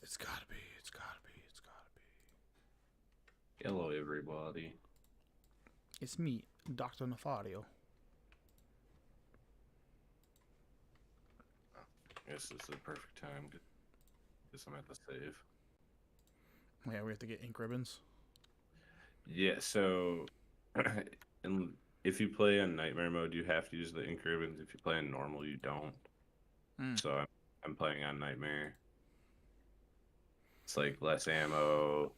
It's gotta be. It's gotta be. It's gotta be. Hello, everybody. It's me, Dr. Nefario. I guess this is the perfect time to get some at the save. Yeah, we have to get ink ribbons. Yeah, so and if you play on Nightmare mode, you have to use the ink ribbons. If you play on normal, you don't. So I'm playing on Nightmare. It's like less ammo.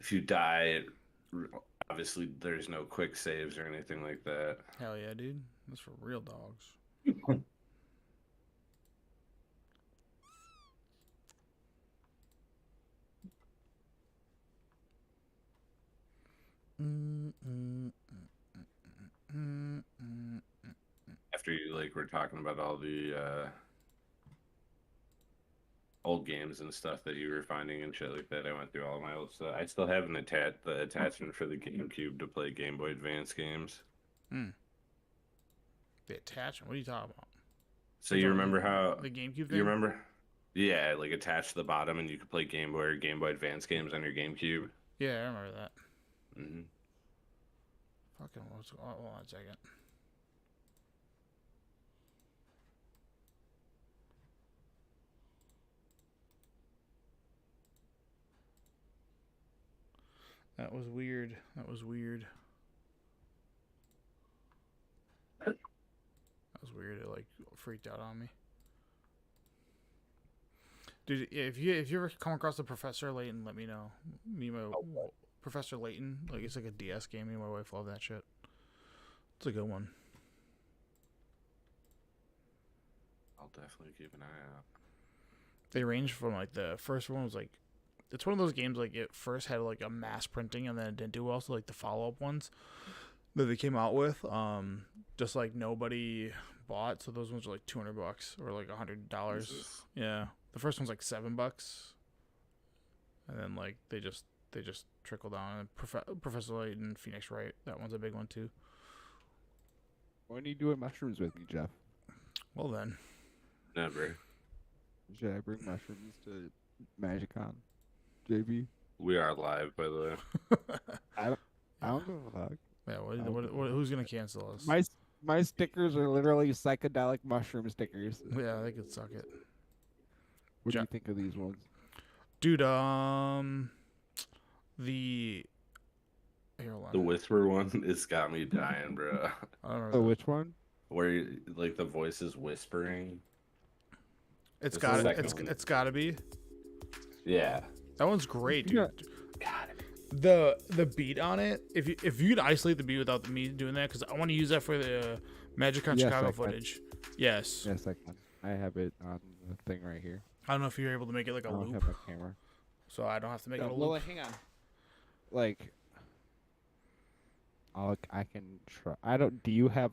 If you die, obviously there's no quick saves or anything like that. Hell yeah, dude. That's for real dogs. After you were talking about all the old games and stuff that you were finding and shit like that, I went through all my old stuff. I still have the attachment for the GameCube to play Game Boy Advance games. The attachment? What are you talking about? So you remember how the GameCube thing? You remember? Yeah, attached to the bottom, and you could play Game Boy or Game Boy Advance games on your GameCube. Yeah, I remember that. Mm-hmm. Fucking, hold on a second. That was weird. That was weird. That was weird. It freaked out on me. Dude, if you ever come across the Professor Layton, let me know. Professor Layton, it's like a DS game. Me and my wife love that shit. It's a good one. I'll definitely keep an eye out. They range from the first one was it's one of those games it first had a mass printing and then it didn't do well. So the follow up ones that they came out with, just nobody bought. So those ones are $200 or $100. Yeah, the first one's $7, and then they just trickle down. And Professor Layton, Phoenix Wright, that one's a big one too. When are you doing mushrooms with me, Jeff? Well then, never. Should I bring mushrooms to MagicCon, JB? We are live, by the way. I don't give a fuck. Yeah, who's gonna cancel us? My stickers are literally psychedelic mushroom stickers. Yeah, they could suck it. What do you think of these ones? Dude, the Whisper one, it's got me dying, bro. I don't know. Which one? Where the voice is whispering. It's gotta be. Yeah. That one's great, dude. Gotta be. The beat on it, if you could isolate the beat without me doing that, because I want to use that for the MagicCon Chicago footage. Yes. Yes, I can. I have it on the thing right here. I don't know if you're able to make it a loop. I don't have my camera. So I don't have to make it a loop. Well, hang on. I can try. Do you have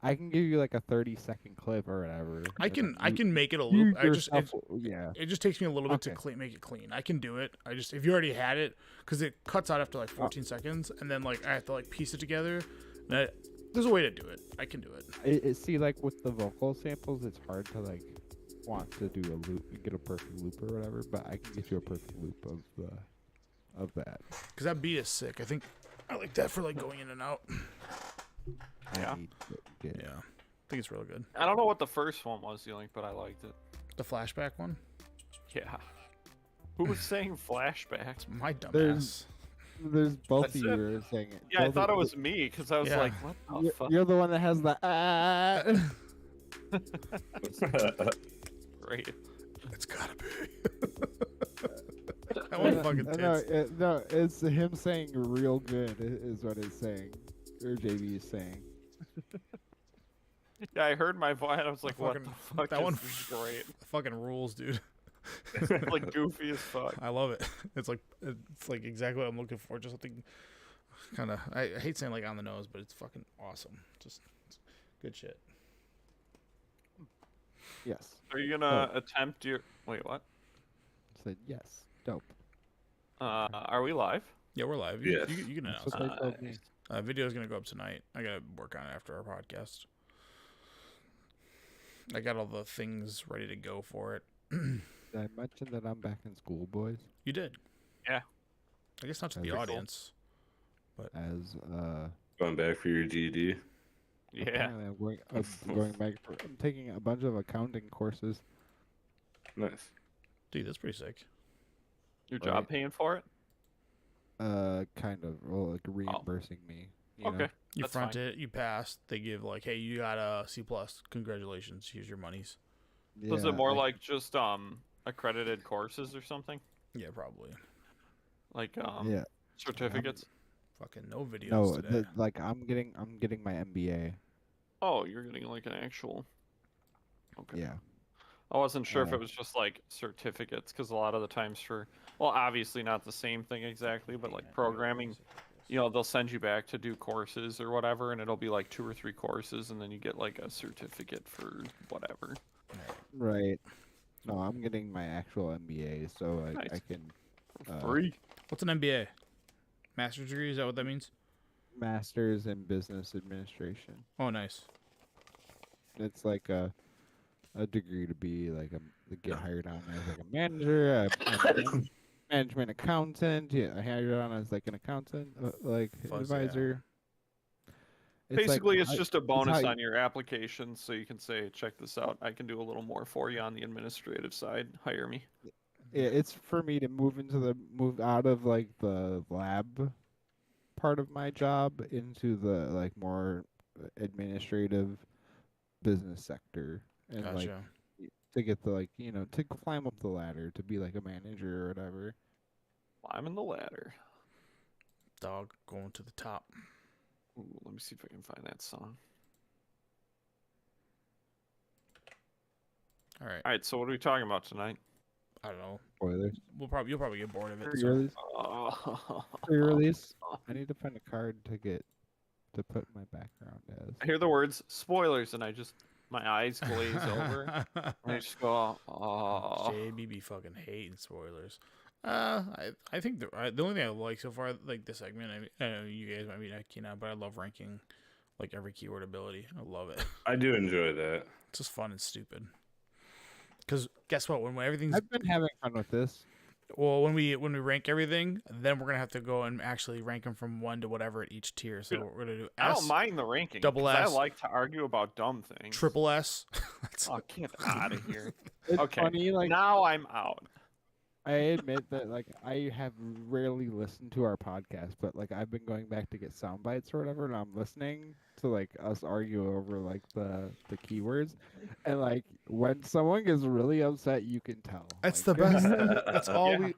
I can give you a 30-second clip or whatever. I can make it a loop. It just takes me a little bit to make it clean. I can do it. If you already had it, because it cuts out after 14 seconds, and then I have to piece it together. There's a way to do it. I can do it. See, with the vocal samples, it's hard to want to do a loop, get a perfect loop or whatever. But I can get you a perfect loop of that. Because that beat is sick. I think I like that for going in and out. Yeah. I think it's real good. I don't know what the first one was, but I liked it. The flashback one? Yeah. Who was saying flashbacks? My dumbass. There's both of you are saying it. Yeah, I thought it was me because I was like, what the fuck? You're the one that has the Great. It's gotta be. That one fucking tits. No, it's him saying real good is what it's saying. Or JB is saying. Yeah, I heard my voice and I was like, what the fuck? That one is great. Fucking rules, dude. Goofy as fuck. I love it. It's exactly what I'm looking for. Just something kind of, I hate saying on the nose, but it's fucking awesome. Just good shit. Yes. Are you gonna attempt your? Wait, what? Said yes. Dope. Are we live? Yeah, we're live. Yes. You can announce it. Video is gonna go up tonight. I gotta work on it after our podcast. I got all the things ready to go for it. Did I mention that I'm back in school, boys? You did. Yeah. I guess not to That'd the be cool. audience. As Going back for your GED. Yeah. apparently I'm going back for. I'm taking a bunch of accounting courses. Nice. Dude, that's pretty sick. Your job Right. paying for it? Kind of, well, like reimbursing me. You Okay. know? You That's front fine. it, you pass. They give like, hey, you got a C plus. Congratulations. Here's your monies. So is Yeah, it more like just accredited courses or something? Yeah, probably. Like yeah. certificates? Fucking no videos No, today. like I'm getting my MBA. Oh, you're getting like an actual. Okay. Yeah. I wasn't sure if Uh, it was just like certificates, because a lot of the times well, obviously not the same thing exactly, but like programming, they'll send you back to do courses or whatever, and it'll be like 2 or 3 courses, and then you get like a certificate for whatever. Right. No, I'm getting my actual MBA, so I Nice. can Free. What's an MBA? Master's degree? Is that what that means? master's in business administration. Oh, nice. It's like a degree to be like to get hired on as like a manager, a management accountant. Yeah, I hired on as like an accountant, like Fuzz, yeah. advisor. Basically, it's just a bonus how on your application, so you can say, check this out. I can do a little more for you on the administrative side. Hire me. Yeah, it's for me to move out of like the lab part of my job into the like more administrative business sector, and like Gotcha. to get the like to climb up the ladder to be like a manager or whatever. Climbing the ladder. Dog going to the top. Ooh, let me see if I can find that song. All right. All right, so what are we talking about tonight? I don't know. Spoilers. You'll probably get bored of it. So. Pre-release. Oh. Pre-release. I need to find a card to put my background as. I hear the words spoilers, and my eyes glaze over. And I just go, oh. JBB fucking hating spoilers. I think the only thing I like so far, like this segment, I know you guys might be not keen on, but I love ranking like every keyword ability. I love it. I do enjoy that. It's just fun and stupid. Because guess what? When everything's I've been having fun with this. well, when we rank everything, then we're gonna have to go and actually rank them from 1 to whatever at each tier. So we're gonna do I S, don't mind the ranking. double 'cause I S, like to argue about dumb things. triple S. Oh, get out of here. It's Okay, funny, like now I'm out. I admit that like I have rarely listened to our podcast, but like I've been going back to get sound bites or whatever, and I'm listening to like us argue over like the keywords, and like when someone gets really upset, you can tell. That's like, the best. That's all Yeah. we. That's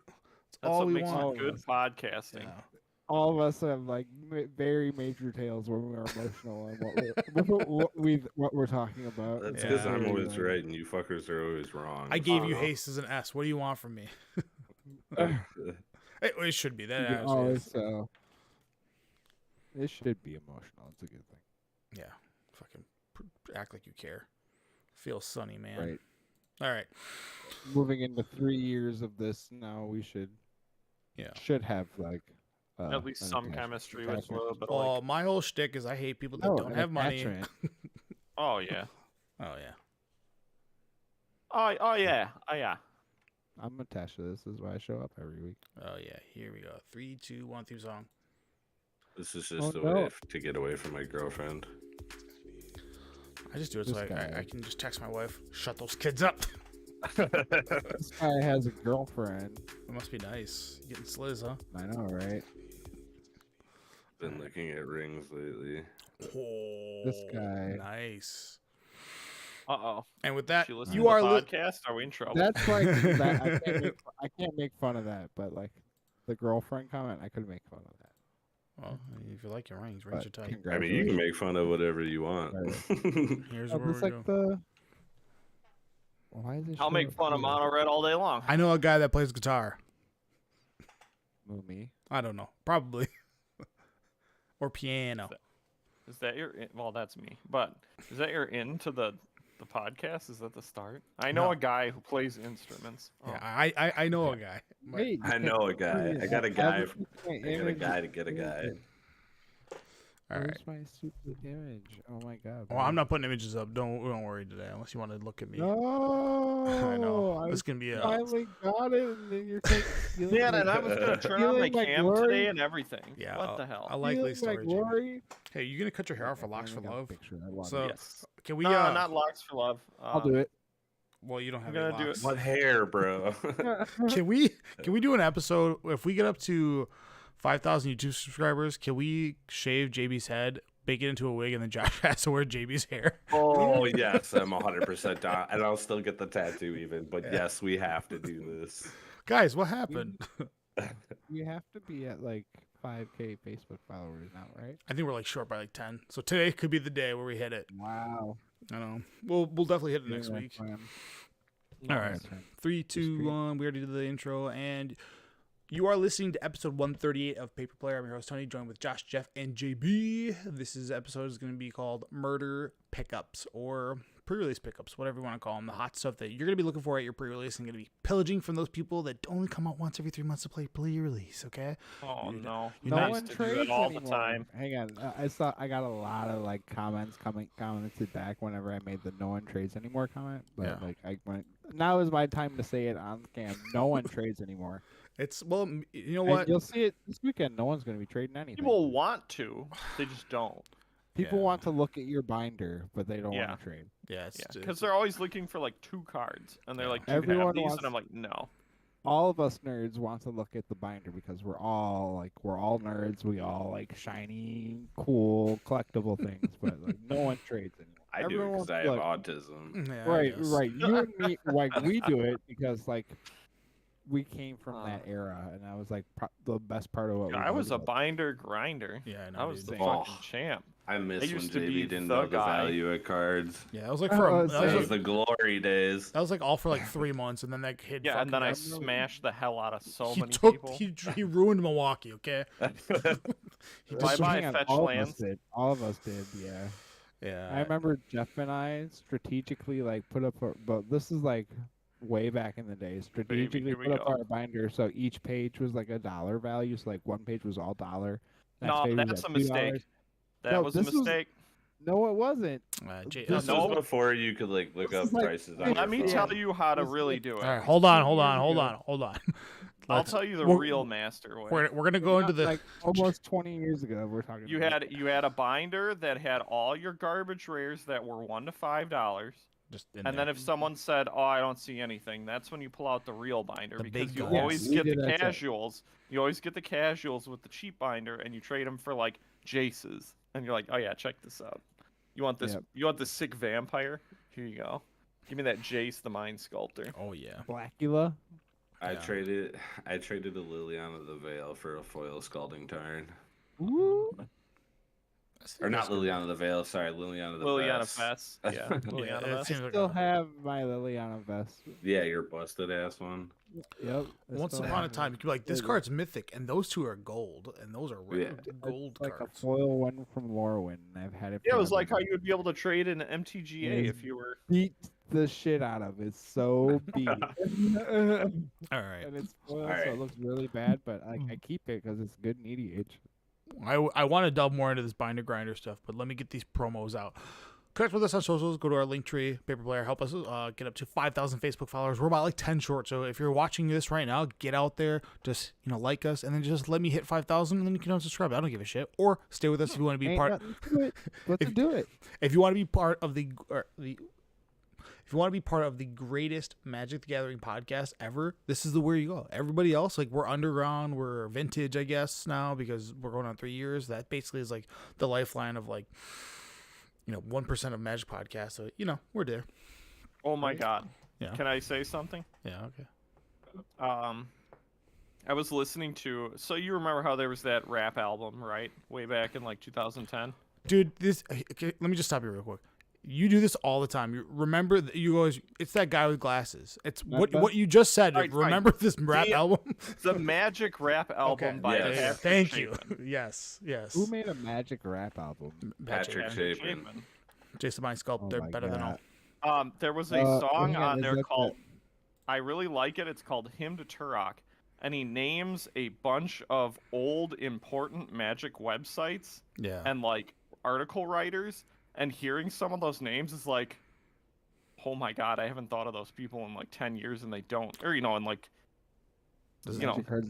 That's all what we makes want. it good podcasting. Yeah. all of us have like very major tales when we're emotional and what we're talking about. That's Yeah. because I'm Very, always like- right and you fuckers are always wrong. I gave you Uh-huh. haste as an S. What do you want from me? It should be that. You can actually always is. tell. It should be emotional. It's a good thing. Yeah. Fucking act like you care. Feel sunny, man. Right. All right. Moving into 3 years of this now, we should have like At least an some attachment. chemistry with a Attachment. little bit Well, like, my whole shtick is I hate people that No, don't an have money. attachment. oh yeah, Oh yeah. oh yeah, oh yeah. I'm attached to this. This is why I show up every week. Oh yeah. Here we go. 3, 2, 1 theme song. This is Oh, just a no. way to get away from my girlfriend. I just do it so This guy. I can just text my wife. Shut those kids up. This guy has a girlfriend. It must be nice. You getting sliz, huh? I know, right? Been looking at rings lately. Oh, guy. Nice. Uh-oh. And with that, She listen you to are the li- podcast? Are we in trouble? That's like I can't make fun of that, but like the girlfriend comment, I could make fun of that. Well, if you like your rings But are tight. I mean, you can make fun of whatever you want. Here's Oh, where it's we like go. the. Why is it? I'll make fun of Mono Red all day long. I know a guy that plays guitar. Moomy. I don't know. Probably. Or piano. Is that your well? That's me. But is that your into the podcast? Is that the start? I know No. a guy who plays instruments. Oh. Yeah, I know a guy. but- Wait, I know a guy. I got a guy. I got a guy to get a guy. All right. Where's my stupid image? Oh my god. Well, I'm not putting images up. Don't worry today, unless you want to look at me. No, I know. This can be a. finally got it, and then you're stealing Yeah, my, and I was gonna turn on my stealing my cam glory. today and everything. Yeah. What the hell? I likely stealing my story. Jamie. glory. Hey, you gonna cut your hair off for Locks for Finally got a Love? picture. I love So it. Yes. can we? No, not Locks for Love. I'll do it. Well, you don't have I'm any gonna do locks. it. What hair, bro? Can we do an episode if we get up to 5,000 YouTube subscribers? Can we shave JB's head, bake it into a wig, and then Josh has to wear JB's hair? Oh yes, I'm 100% down, and I'll still get the tattoo even. But yes, we have to do this. Guys, what happened? We have to be at like 5K Facebook followers now, right? I think we're like short by like 10. So today could be the day where we hit it. Wow. I know. We'll definitely hit it next Yeah, week. plan. All right. That's right. 3, 2, great. 1. We already did the intro, and you are listening to episode 138 of Paper Player. I'm your host Tony, joined with Josh, Jeff, and JB. This episode is going to be called Murder Pickups or Pre-Release Pickups, whatever you want to call them. The hot stuff that you're going to be looking for at your pre-release and going to be pillaging from those people that only come out once every 3 months to play pre-release. Okay. Oh You're no. you're No not- one used to do trades that all the anymore. time. Hang on, I got a lot of like commented back whenever I made the no one trades anymore comment. But Yeah. like now is my time to say it on cam. No one trades anymore. It's well, you know And what? you'll see it this weekend. No one's going to be trading anything. People want to, they just don't. People Yeah. want to look at your binder, but they don't Yeah. want to trade. Yeah, it's Yeah, because they're always looking for like 2 cards, and they're Yeah. like, "Do you have Everyone these?" wants- And I'm like, "No." All of us nerds want to look at the binder because we're all nerds. We all like shiny, cool, collectible things, but like no one trades anymore. I do Everyone because I wants have to autism. Yeah, I Right, guess. right. You and me, like we do it because like we came from that Uh. era, and that was like the best part of what Yeah, we I was a loved about binder grinder. Yeah, I know. I was dude. the Oh. fucking champ. I miss when used to be JB didn't the know the guy. value of cards. Yeah, that was like Oh, for I a, was that, That was was like, the glory days. that was like all for like 3 months, and then that kid. Yeah, and then I fucking got- smashed the hell out of so he many took people. he ruined Milwaukee. Okay. He Bye just- bye, Hang on, fetch all of lands. us did. All of us did. Yeah. Yeah. I remember Jeff and I strategically like put up, but this is like way back in the day. Strategically here we put up go. our binder so each page was like $1 value. So like one page was all $1. Next No, page was that's at a mistake. $2. That No, was a this was- mistake. No, it wasn't. Jay, This This No. was before you could like look This up is like- prices on Let your Let me phone. tell you how to This is really like- do it. all right, hold on. years Hold on. I'll Let's- tell you the we're- real master way. We're gonna go into the. like almost 20 years ago. We're talking. You about. had a binder that had all your garbage rares that were $1 to $5. Just in And there. then if someone said, "Oh, I don't see anything," that's when you pull out the real binder The because big you guns. always Yes, we get the did that too. casuals. You always get the casuals with the cheap binder, and you trade them for like Jaces, and you're like, "Oh yeah, check this out. You want this? Yep. You want the sick vampire? Here you go. Give me that Jace, the Mind Sculptor." Oh yeah. Blackula. I Yeah. traded a Liliana the Veil for a foil Scalding Tarn. Woo. Or not Liliana the Veil, sorry, Liliana the Liliana Vest. Fess. Yeah, Yeah, Liliana it Vest. seems like Still a- have my Liliana vest. Yeah, your busted ass one. Yep. I Once still upon a have time, it. you could be like, this It- card's mythic, and those two are gold, and those are Yeah. rare It's gold like cards. a foil one from Lorwyn, and I've had it. Yeah, it was like forever. how you would be able to trade in an MTGA Yes. if you were. beat the shit out of. It's so beat. and All right. it's foil, so Alright. it looks really bad, but I keep it because it's good in EDH. I want to delve more into this binder grinder stuff, but let me get these promos out. Connect with us on socials. Go to our link tree, Paper Player. Help us get up to 5,000 Facebook followers. We're about like 10 short. So if you're watching this right now, get out there, just like us, and then just let me hit 5,000, and then you can unsubscribe. I don't give a shit. Or stay with us if you want to be Ain't part. nothing to it. Let's do it. If you want to be part of the if you want to be part of the greatest Magic the Gathering podcast ever, this is the where you go. Everybody else, like, we're underground, we're vintage, I guess, now because we're going on 3 years. That basically is like the lifeline of 1% of Magic podcasts. So we're there. Oh my god. Yeah. Can I say something? Yeah. Okay. I was listening to. So you remember how there was that rap album, right? Way back in like 2010. Dude, okay, let me just stop you real quick. You do this all the time. You remember that you always. It's that guy with glasses. It's what you just said. All right, fine. Remember this rap The- album? The Magic rap album Okay. by Yes. Patrick Thank you. Chapin. Yes. Who made a magic rap album? Patrick Patrick Chapin. Chapin. Jason Mind Sculpt. Oh They're my better than all. God. There was a song hang on, on is there that called. I really like it. It's called "Hymn to Turok," and he names a bunch of old important Magic websites Yeah. and like article writers, and hearing some of those names is like, oh my god, I haven't thought of those people in like 10 years, and they don't, or in like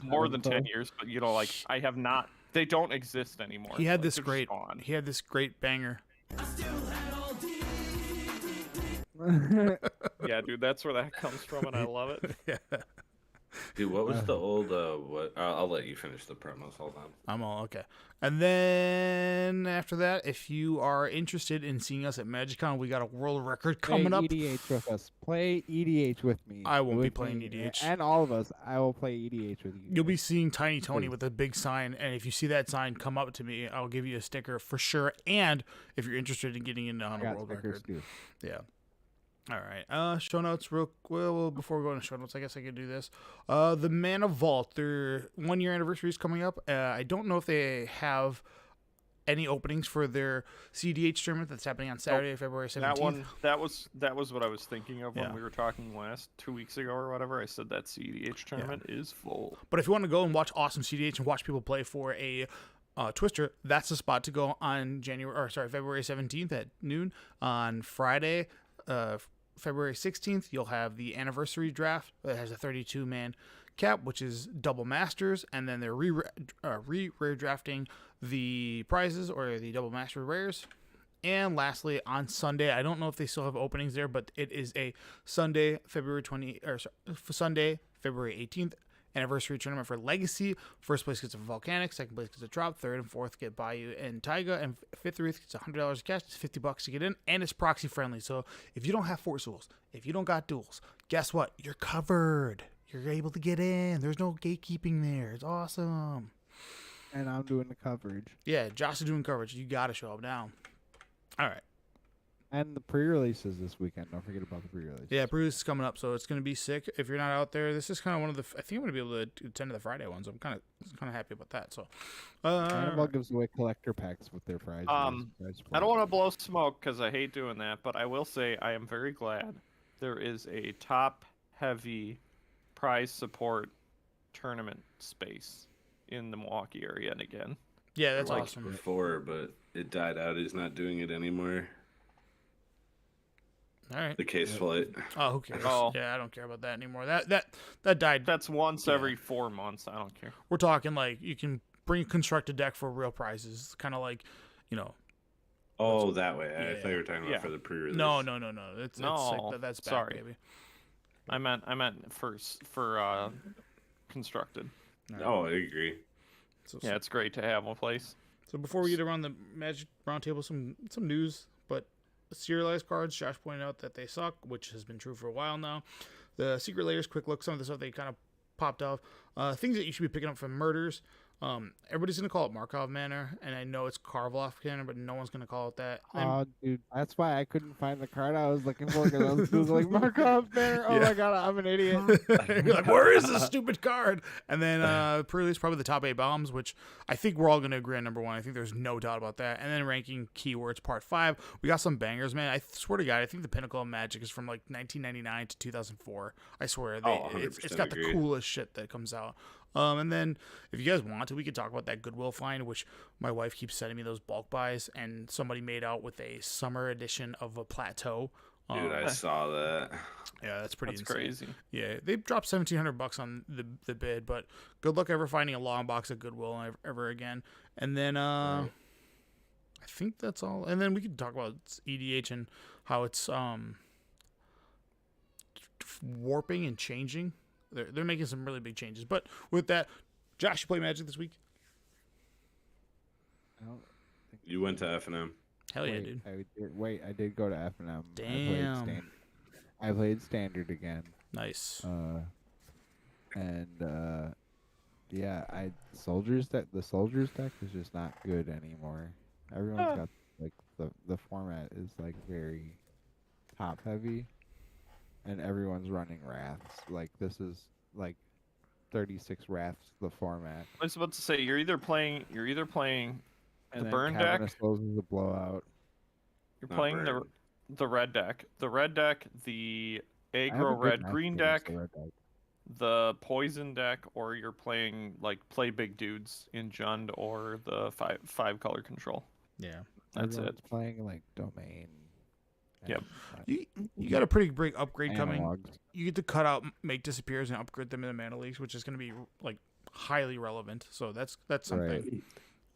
more than 10 years, but like I have not, they don't exist anymore. He had Like, this great banger. Yeah, dude, that's where that comes from, and I love it. Yeah. Dude, what was the old what? I'll let you finish the promos. Hold on. I'm all okay. And then after that, if you are interested in seeing us at MagicCon, we got a world record coming up. Play EDH with us. Play EDH with me. I won't be playing EDH. And all of us. I will play EDH with you. You'll be seeing Tiny Tony with a big sign, and if you see that sign, come up to me. I'll give you a sticker for sure. And if you're interested in getting into on a world record, yeah. All right. Show notes real well. Before we go into show notes, I guess I could do this. The Mana Vault, their 1 year anniversary is coming up. I don't know if they have any openings for their CDH tournament that's happening on Saturday, February 17th. That was what I was thinking of when we were talking last 2 weeks ago or whatever. I said that CDH tournament is full. But if you want to go and watch awesome CDH and watch people play for a Twister, that's the spot to go on February 17th at noon. On Friday, February 16th, you'll have the anniversary draft that has a 32-man cap, which is double masters, and then they're rare drafting the prizes or the double master rares. And lastly, on Sunday, I don't know if they still have openings there, but it is a Sunday, February 18th anniversary tournament for Legacy. First place gets a Volcanic, second place gets a Drop, third and fourth get Bayou and Taiga, and fifth or eighth gets $100 cash. It's $50 to get in, and it's proxy friendly. So if you don't have Force Duels, if you don't got duels, guess what? You're covered. You're able to get in. There's no gatekeeping there. It's awesome. And I'm doing the coverage. Yeah, Josh is doing coverage. You got to show up now. All right. And the pre-releases this weekend. Don't forget about the pre-releases. Yeah, pre-release is coming up, so it's going to be sick. If you're not out there, this is kind of one of the. I think I'm going to be able to attend to the Friday ones. I'm kind of happy about that. So, Annabelle gives away collector packs with their prizes. I don't want to blow smoke because I hate doing that, but I will say I am very glad there is a top-heavy prize support tournament space in the Milwaukee area and again. Yeah, that's like awesome. Before, but it died out. He's not doing it anymore. All right. The case flight. Oh, who cares? Oh. Yeah, I don't care about that anymore. That died. That's once every 4 months. I don't care. We're talking like you can bring a constructed deck for real prizes. Kind of like, Oh, that way. Yeah. I thought you were talking about for the pre-release. No. It's sick. That's back, sorry. baby. I meant for constructed. Right. Oh, I agree. So, Yeah, it's great to have a place. So before we get around the Magic Roundtable, some news, but serialized cards, Josh pointed out that they suck, which has been true for a while now. The Secret Layers, quick look, some of the stuff they kind of popped off. Things that you should be picking up from Murders. Everybody's going to call it Markov Manor, and I know it's Karloff Manor, but no one's going to call it that. Oh, dude, that's why I couldn't find the card I was looking for, because I was Googling Markov Manor. Oh my god, I'm an idiot. You're like, where is this stupid card? And then pre-release probably the top 8 bombs, which I think we're all going to agree on number 1. I think there's no doubt about that. And then ranking keywords part 5. We got some bangers, man. I swear to God, I think the pinnacle of Magic is from like 1999 to 2004. I swear. It's got the coolest shit that comes out. And then if you guys want to, we could talk about that Goodwill find, which my wife keeps sending me those bulk buys, and somebody made out with a summer edition of a Plateau. Dude, I saw that. Yeah, that's pretty insane. Crazy. Yeah, they dropped $1,700 on the bid, but good luck ever finding a long box of Goodwill ever again. And then I think that's all. And then we could talk about EDH and how it's warping and changing. They're making some really big changes. But with that, Josh, you play Magic this week? You went to F&M. Hell yeah, dude. I did go to F&M. Damn. I played Standard again. Nice. Yeah, the Soldiers deck is just not good anymore. Everyone's got like the format is like very top heavy. And everyone's running Wraths. Like, this is, like, 36 Wraths, the format. I was about to say, you're either playing the burn deck. Cavernous Souls is a blowout. You're playing the red deck. The red deck, the aggro red-green deck, the poison deck, or you're playing like play big dudes in Jund or the five color control. Yeah. That's Everyone's it. playing like domain. Yep. You got a pretty big upgrade coming. Analogs. You get to cut out make disappears and upgrade them in the mana leagues, which is going to be like highly relevant. So that's something. Right.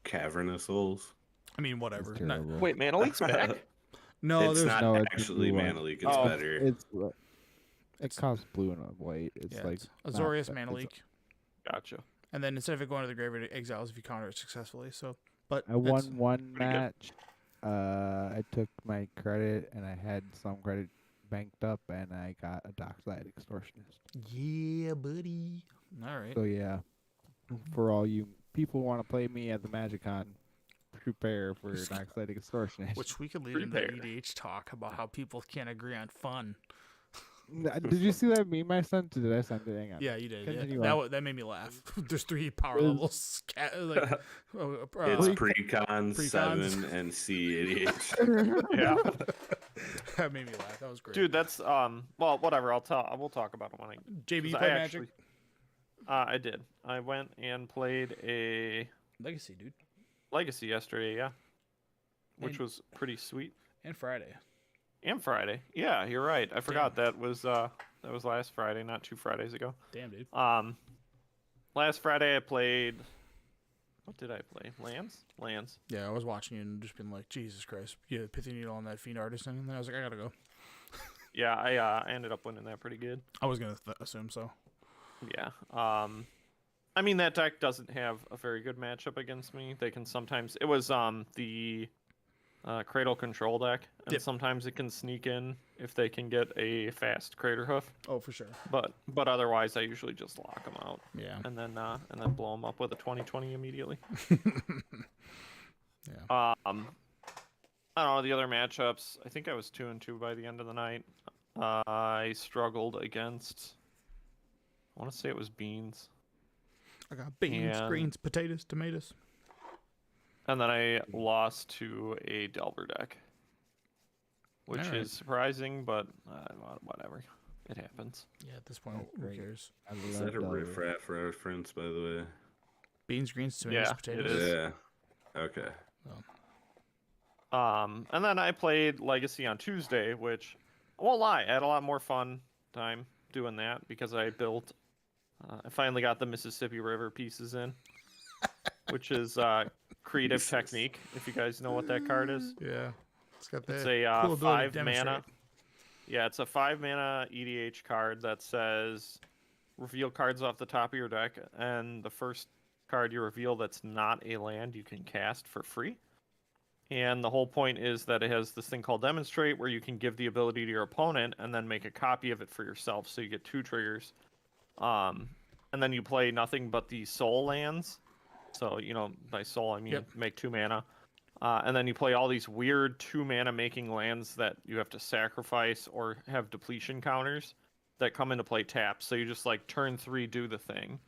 Cavernous Souls. I mean, whatever. It's Not- terrible. Wait, Mana League's back? no, It's there's not No, it's a actually blue one. Mana League. It's Oh. better. It costs blue and white. It's yeah, like it's Azorius not- Mana it's- League, Gotcha. and then instead of it going to the graveyard, it exiles if you counter it successfully. So, but I won that's- one pretty good. match. I took my credit and I had some credit banked up, and I got a Dockside Extortionist. Yeah, buddy. All right. So yeah, for all you people who want to play me at the MagicCon, prepare for Dockside Extortionist. Which we could lead into Prepare. EDH talk about how people can't agree on fun. Did you see that meme I sent? Did I send it? Hang on. Yeah, you did. Continue Yeah. on. That made me laugh. There's 3 power Is- levels. It's Precon, Precons. 7, and C88. Yeah. That made me laugh. That was great. Dude, that's well, whatever. We'll talk about it when I JB, you 'cause play I Magic? actually- I did. I went and played a Legacy, dude. Legacy yesterday, yeah. Which And- was pretty sweet. And Friday. And Friday. Yeah, you're right. I forgot that was last Friday, not 2 Fridays ago. Damn, dude. Last Friday I played what did I play? Lands. Yeah, I was watching you and just been like, Jesus Christ. You had Pithy Needle on that Fiend Artisan, and then I was like, I gotta go. Yeah, I ended up winning that pretty good. I was gonna assume so. Yeah. I mean that deck doesn't have a very good matchup against me. They can sometimes it was the Cradle Control deck, and Yep. sometimes it can sneak in if they can get a fast Crater Hoof. Oh, for sure. But otherwise, I usually just lock them out Yeah. and then blow them up with a 20/20 immediately. Yeah. I don't know the other matchups. I think I was 2-2 by the end of the night. I struggled against. I want to say it was Beans, I got beans, And- greens, potatoes, tomatoes. and then I lost to a Delver deck, which Alright. is surprising, but whatever. It happens. Yeah, at this point, That's who great. cares? I Is love that a Delver. riffraff reference, by the Beans, greens, tomatoes, Yeah, it potatoes. is. way? Yeah. Okay. And then I played Legacy on Tuesday, which I won't lie, I had a lot more fun time doing that because I built. I finally got the Mississippi River pieces in, which is Creative Jesus. Technique. If you guys know what that card is, Yeah. It's got that it's a cool ability to 5 mana. demonstrate. Yeah, it's a 5 mana EDH card that says reveal cards off the top of your deck, and the first card you reveal that's not a land you can cast for free. And the whole point is that it has this thing called Demonstrate, where you can give the ability to your opponent and then make a copy of it for yourself. So you get 2 triggers. And then you play nothing but the soul lands. So, by soul, I mean Yep. make 2 mana. And then you play all these weird 2 mana making lands that you have to sacrifice or have depletion counters that come into play tapped. So you just like turn 3, do the thing.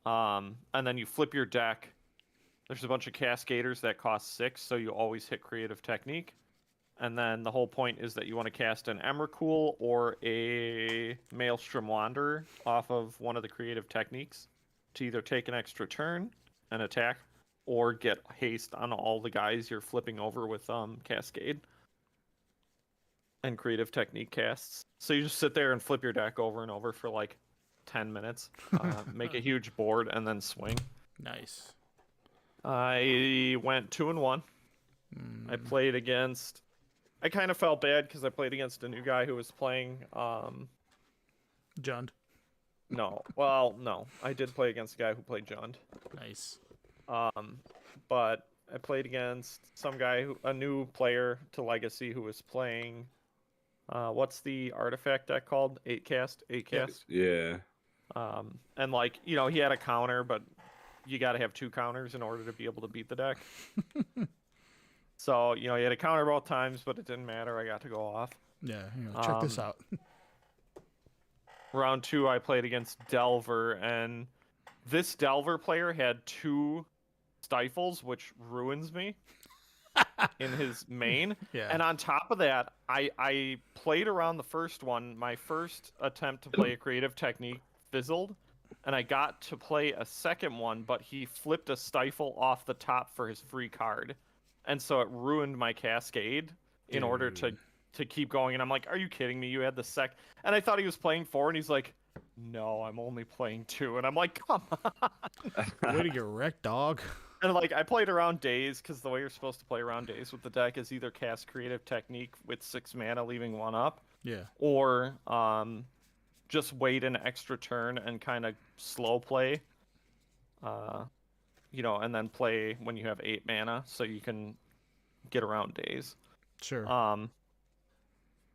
And then you flip your deck. There's a bunch of Cascaders that cost 6, so you always hit Creative Technique. And then the whole point is that you want to cast an Emrakul or a Maelstrom Wanderer off of one of the Creative Techniques to either take an extra turn and attack, or get haste on all the guys you're flipping over with Cascade and Creative Technique casts. So you just sit there and flip your deck over and over for like 10 minutes, make a huge board, and then swing. Nice. I went 2-1. I played against. I kind of felt bad because I played against a new guy who was playing. Jund. No, I did play against a guy who played Jund. Nice. But I played against some guy a new player to Legacy who was playing. What's the artifact deck called? 8-cast. Yeah. And like he had a counter, but you got to have 2 counters in order to be able to beat the deck. So he had a counter both times, but it didn't matter. I got to go off. Yeah. Check this out. Round 2, I played against Delver, and this Delver player had 2 stifles, which ruins me in his main. Yeah. And on top of that, I played around the first one. My first attempt to play a Creative Technique fizzled, and I got to play a second one, but he flipped a stifle off the top for his free card, and so it ruined my cascade in order to keep going. And I'm like, are you kidding me? You had the sec, and I thought he was playing 4, and he's like, no, I'm only playing 2, and I'm like, come on. Way to get wrecked, dog. And like I played around days because the way you're supposed to play around days with the deck is either cast Creative Technique with 6 mana, leaving 1 up, Yeah. or just wait an extra turn and kind of slow play, and then play when you have 8 mana, so you can get around days. Sure.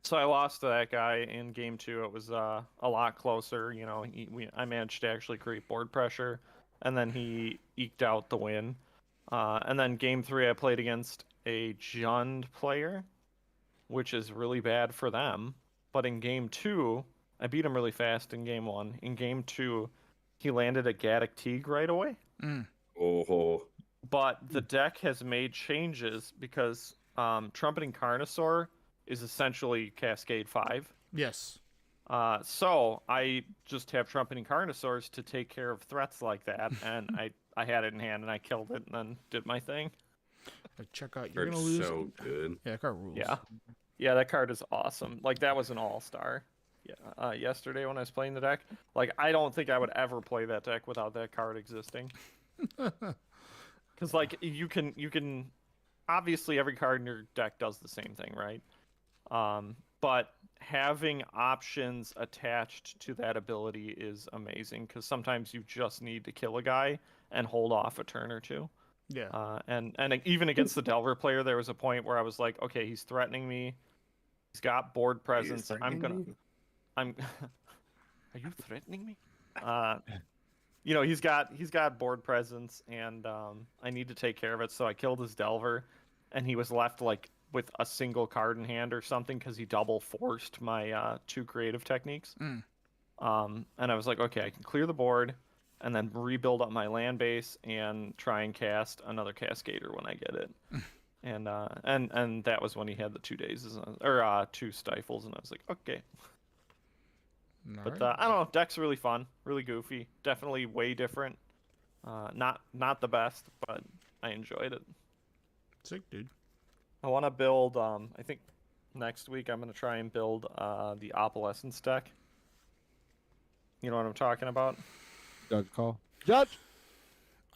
So I lost to that guy in game 2. It was a lot closer. I managed to actually create board pressure, and then he eked out the win. And then game 3, I played against a Jund player, which is really bad for them. But in game 2, I beat him really fast in game 1. In game 2, he landed a Gaddock Teague right away. Oh. But the deck has made changes because Trumpeting Carnosaur is essentially Cascade 5. Yes. So I just have Trumpeting Carnosaurs to take care of threats like that, and I had it in hand and I killed it and then did my thing. Like, check out, you're gonna lose. So good. Yeah, that card rules. Yeah, that card is awesome. Like, that was an all-star. Yeah, yesterday when I was playing the deck, like, I don't think I would ever play that deck without that card existing. Because like you can obviously every card in your deck does the same thing, right? But having options attached to that ability is amazing, because sometimes you just need to kill a guy and hold off a turn or two. Yeah. And even against the Delver player, there was a point where I was like, okay, he's threatening me. He's got board presence. Are you threatening me? He's got board presence, and I need to take care of it. So I killed his Delver, and he was left like with a single card in hand or something because he double forced my 2 creative techniques. And I was like, okay, I can clear the board and then rebuild up my land base and try and cast another Cascader when I get it. And that was when he had the 2 dazes or 2 stifles, and I was like, okay. But I don't know, deck's really fun, really goofy, definitely way different. Not the best, but I enjoyed it. Sick, dude. I want to build. I think next week I'm gonna try and build the Opalescence deck. You know what I'm talking about? Judge call. Judge.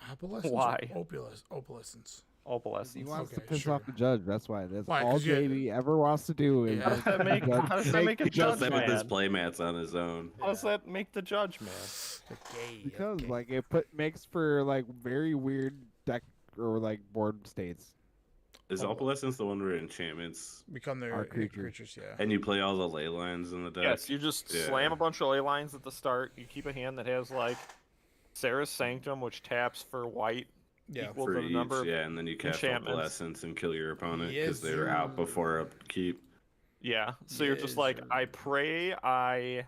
Opalescence. Why? Opalescence. Opalescence. He wants to Okay, piss sure. off the judge. That's why. That's Why, all 'cause you- JB ever wants to do. Is Yeah. make How does that make a the judge Just with his mad? playmats on his own. How does that make the judge mad? Okay. Because okay. like it makes for like very weird deck or like board states. Is Opalescence the one where enchantments Become their Our creature. creatures, yeah. and you play all the ley lines in the deck? Yes, you just slam a bunch of ley lines at the start. You keep a hand that has like Sarah's Sanctum, which taps for white. Yeah. Equal For to the each, number of and then you cast enchantments. Opalescence and kill your opponent because Yes, they're out before upkeep. Yeah, so you're just Yes, like, sir. I pray I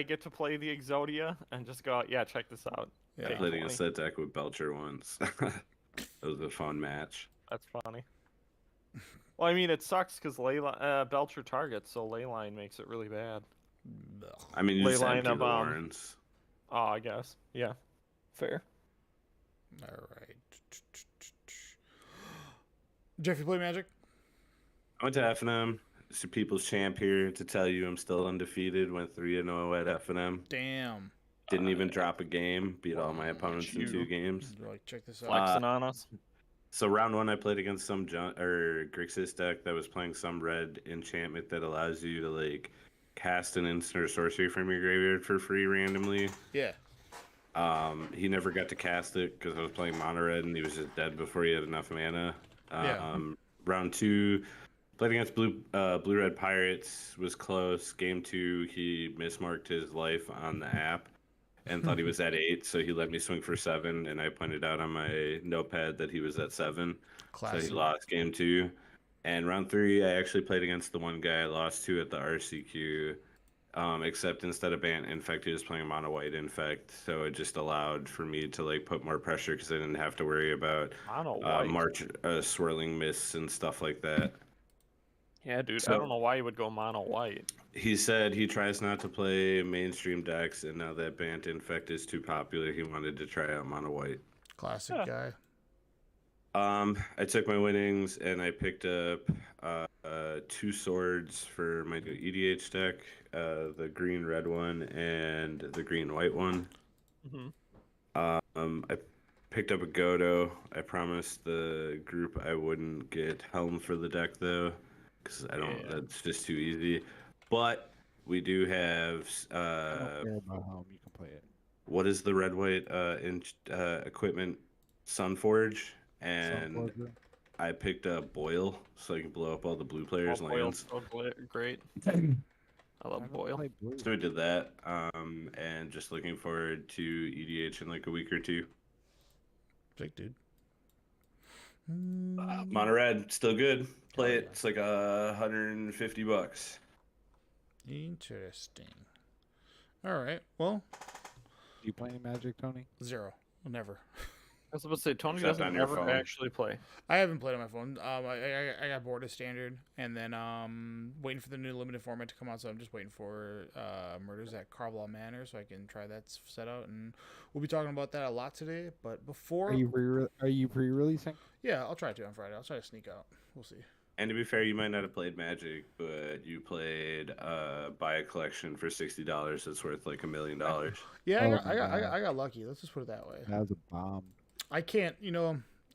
get to play the Exodia and just go, yeah, check this out. Yeah. I played against that deck with Belcher once. It was a fun match. That's funny. Well, I mean, it sucks because Belcher targets, so Leyline makes it really bad. I mean, you just Leyline empty of, the Warrens. Oh, I guess. Yeah. Fair. All right. Jeff, you play Magic? I went to FNM. It's your people's champ here to tell you I'm still undefeated. Went 3-0 at FNM. Damn. Didn't even drop a game. Beat all my opponents in 2 games. Like, check this out. Flexing on us. So round 1, I played against some Grixis deck that was playing some red enchantment that allows you to like cast an instant or sorcery from your graveyard for free randomly. Yeah. He never got to cast it because I was playing mono red and he was just dead before he had enough mana. Yeah. Round 2, played against blue red pirates, was close. Game 2, he mismarked his life on the app and thought he was at 8, so he let me swing for 7, and I pointed out on my notepad that he was at 7. Classic. So he lost game 2. And round 3, I actually played against the one guy I lost to at the RCQ. Except instead of Bant Infect, he was playing mono white Infect, so it just allowed for me to like put more pressure because I didn't have to worry about Mono white. March swirling mists and stuff like that. Yeah, dude. I So- don't know why you would go mono white. He said he tries not to play mainstream decks, and now that Bant Infect is too popular, he wanted to try out mono white. Classic Yeah. guy. I took my winnings and I picked up 2 swords for my new EDH deck, the green-red one and the green-white one. Hmm. I picked up a Godo. I promised the group I wouldn't get Helm for the deck though, because I don't. Yeah. That's just too easy. But we do have I don't care about home. You can play it. what is the red-white equipment? Sunforge, and Sunforger. I picked up Boil so I can blow up all the blue players' Oh, Boyle's lands. so great. I I love don't Boyle. play blue. So I did that, and just looking forward to EDH in like a week or two. Big dude. Mono Red, still good. Play Hell it. yeah. It's like $150. Interesting. All right. Well, Do you play any Magic, Tony? 0. Never. I was about to say Tony Except doesn't on your ever phone. actually play. I haven't played on my phone. I got bored of standard, and then waiting for the new limited format to come out. So I'm just waiting for Murders at Carvelaw Manor, so I can try that set out. And we'll be talking about that a lot today. But before, Are you pre-releasing? yeah, I'll try to on Friday. I'll try to sneak out. We'll see. And to be fair, you might not have played Magic, but you played buy a collection for $60 that's worth like $1 million. Yeah, Oh I got, my God. I got lucky. Let's just put it that way. That was a bomb. I can't,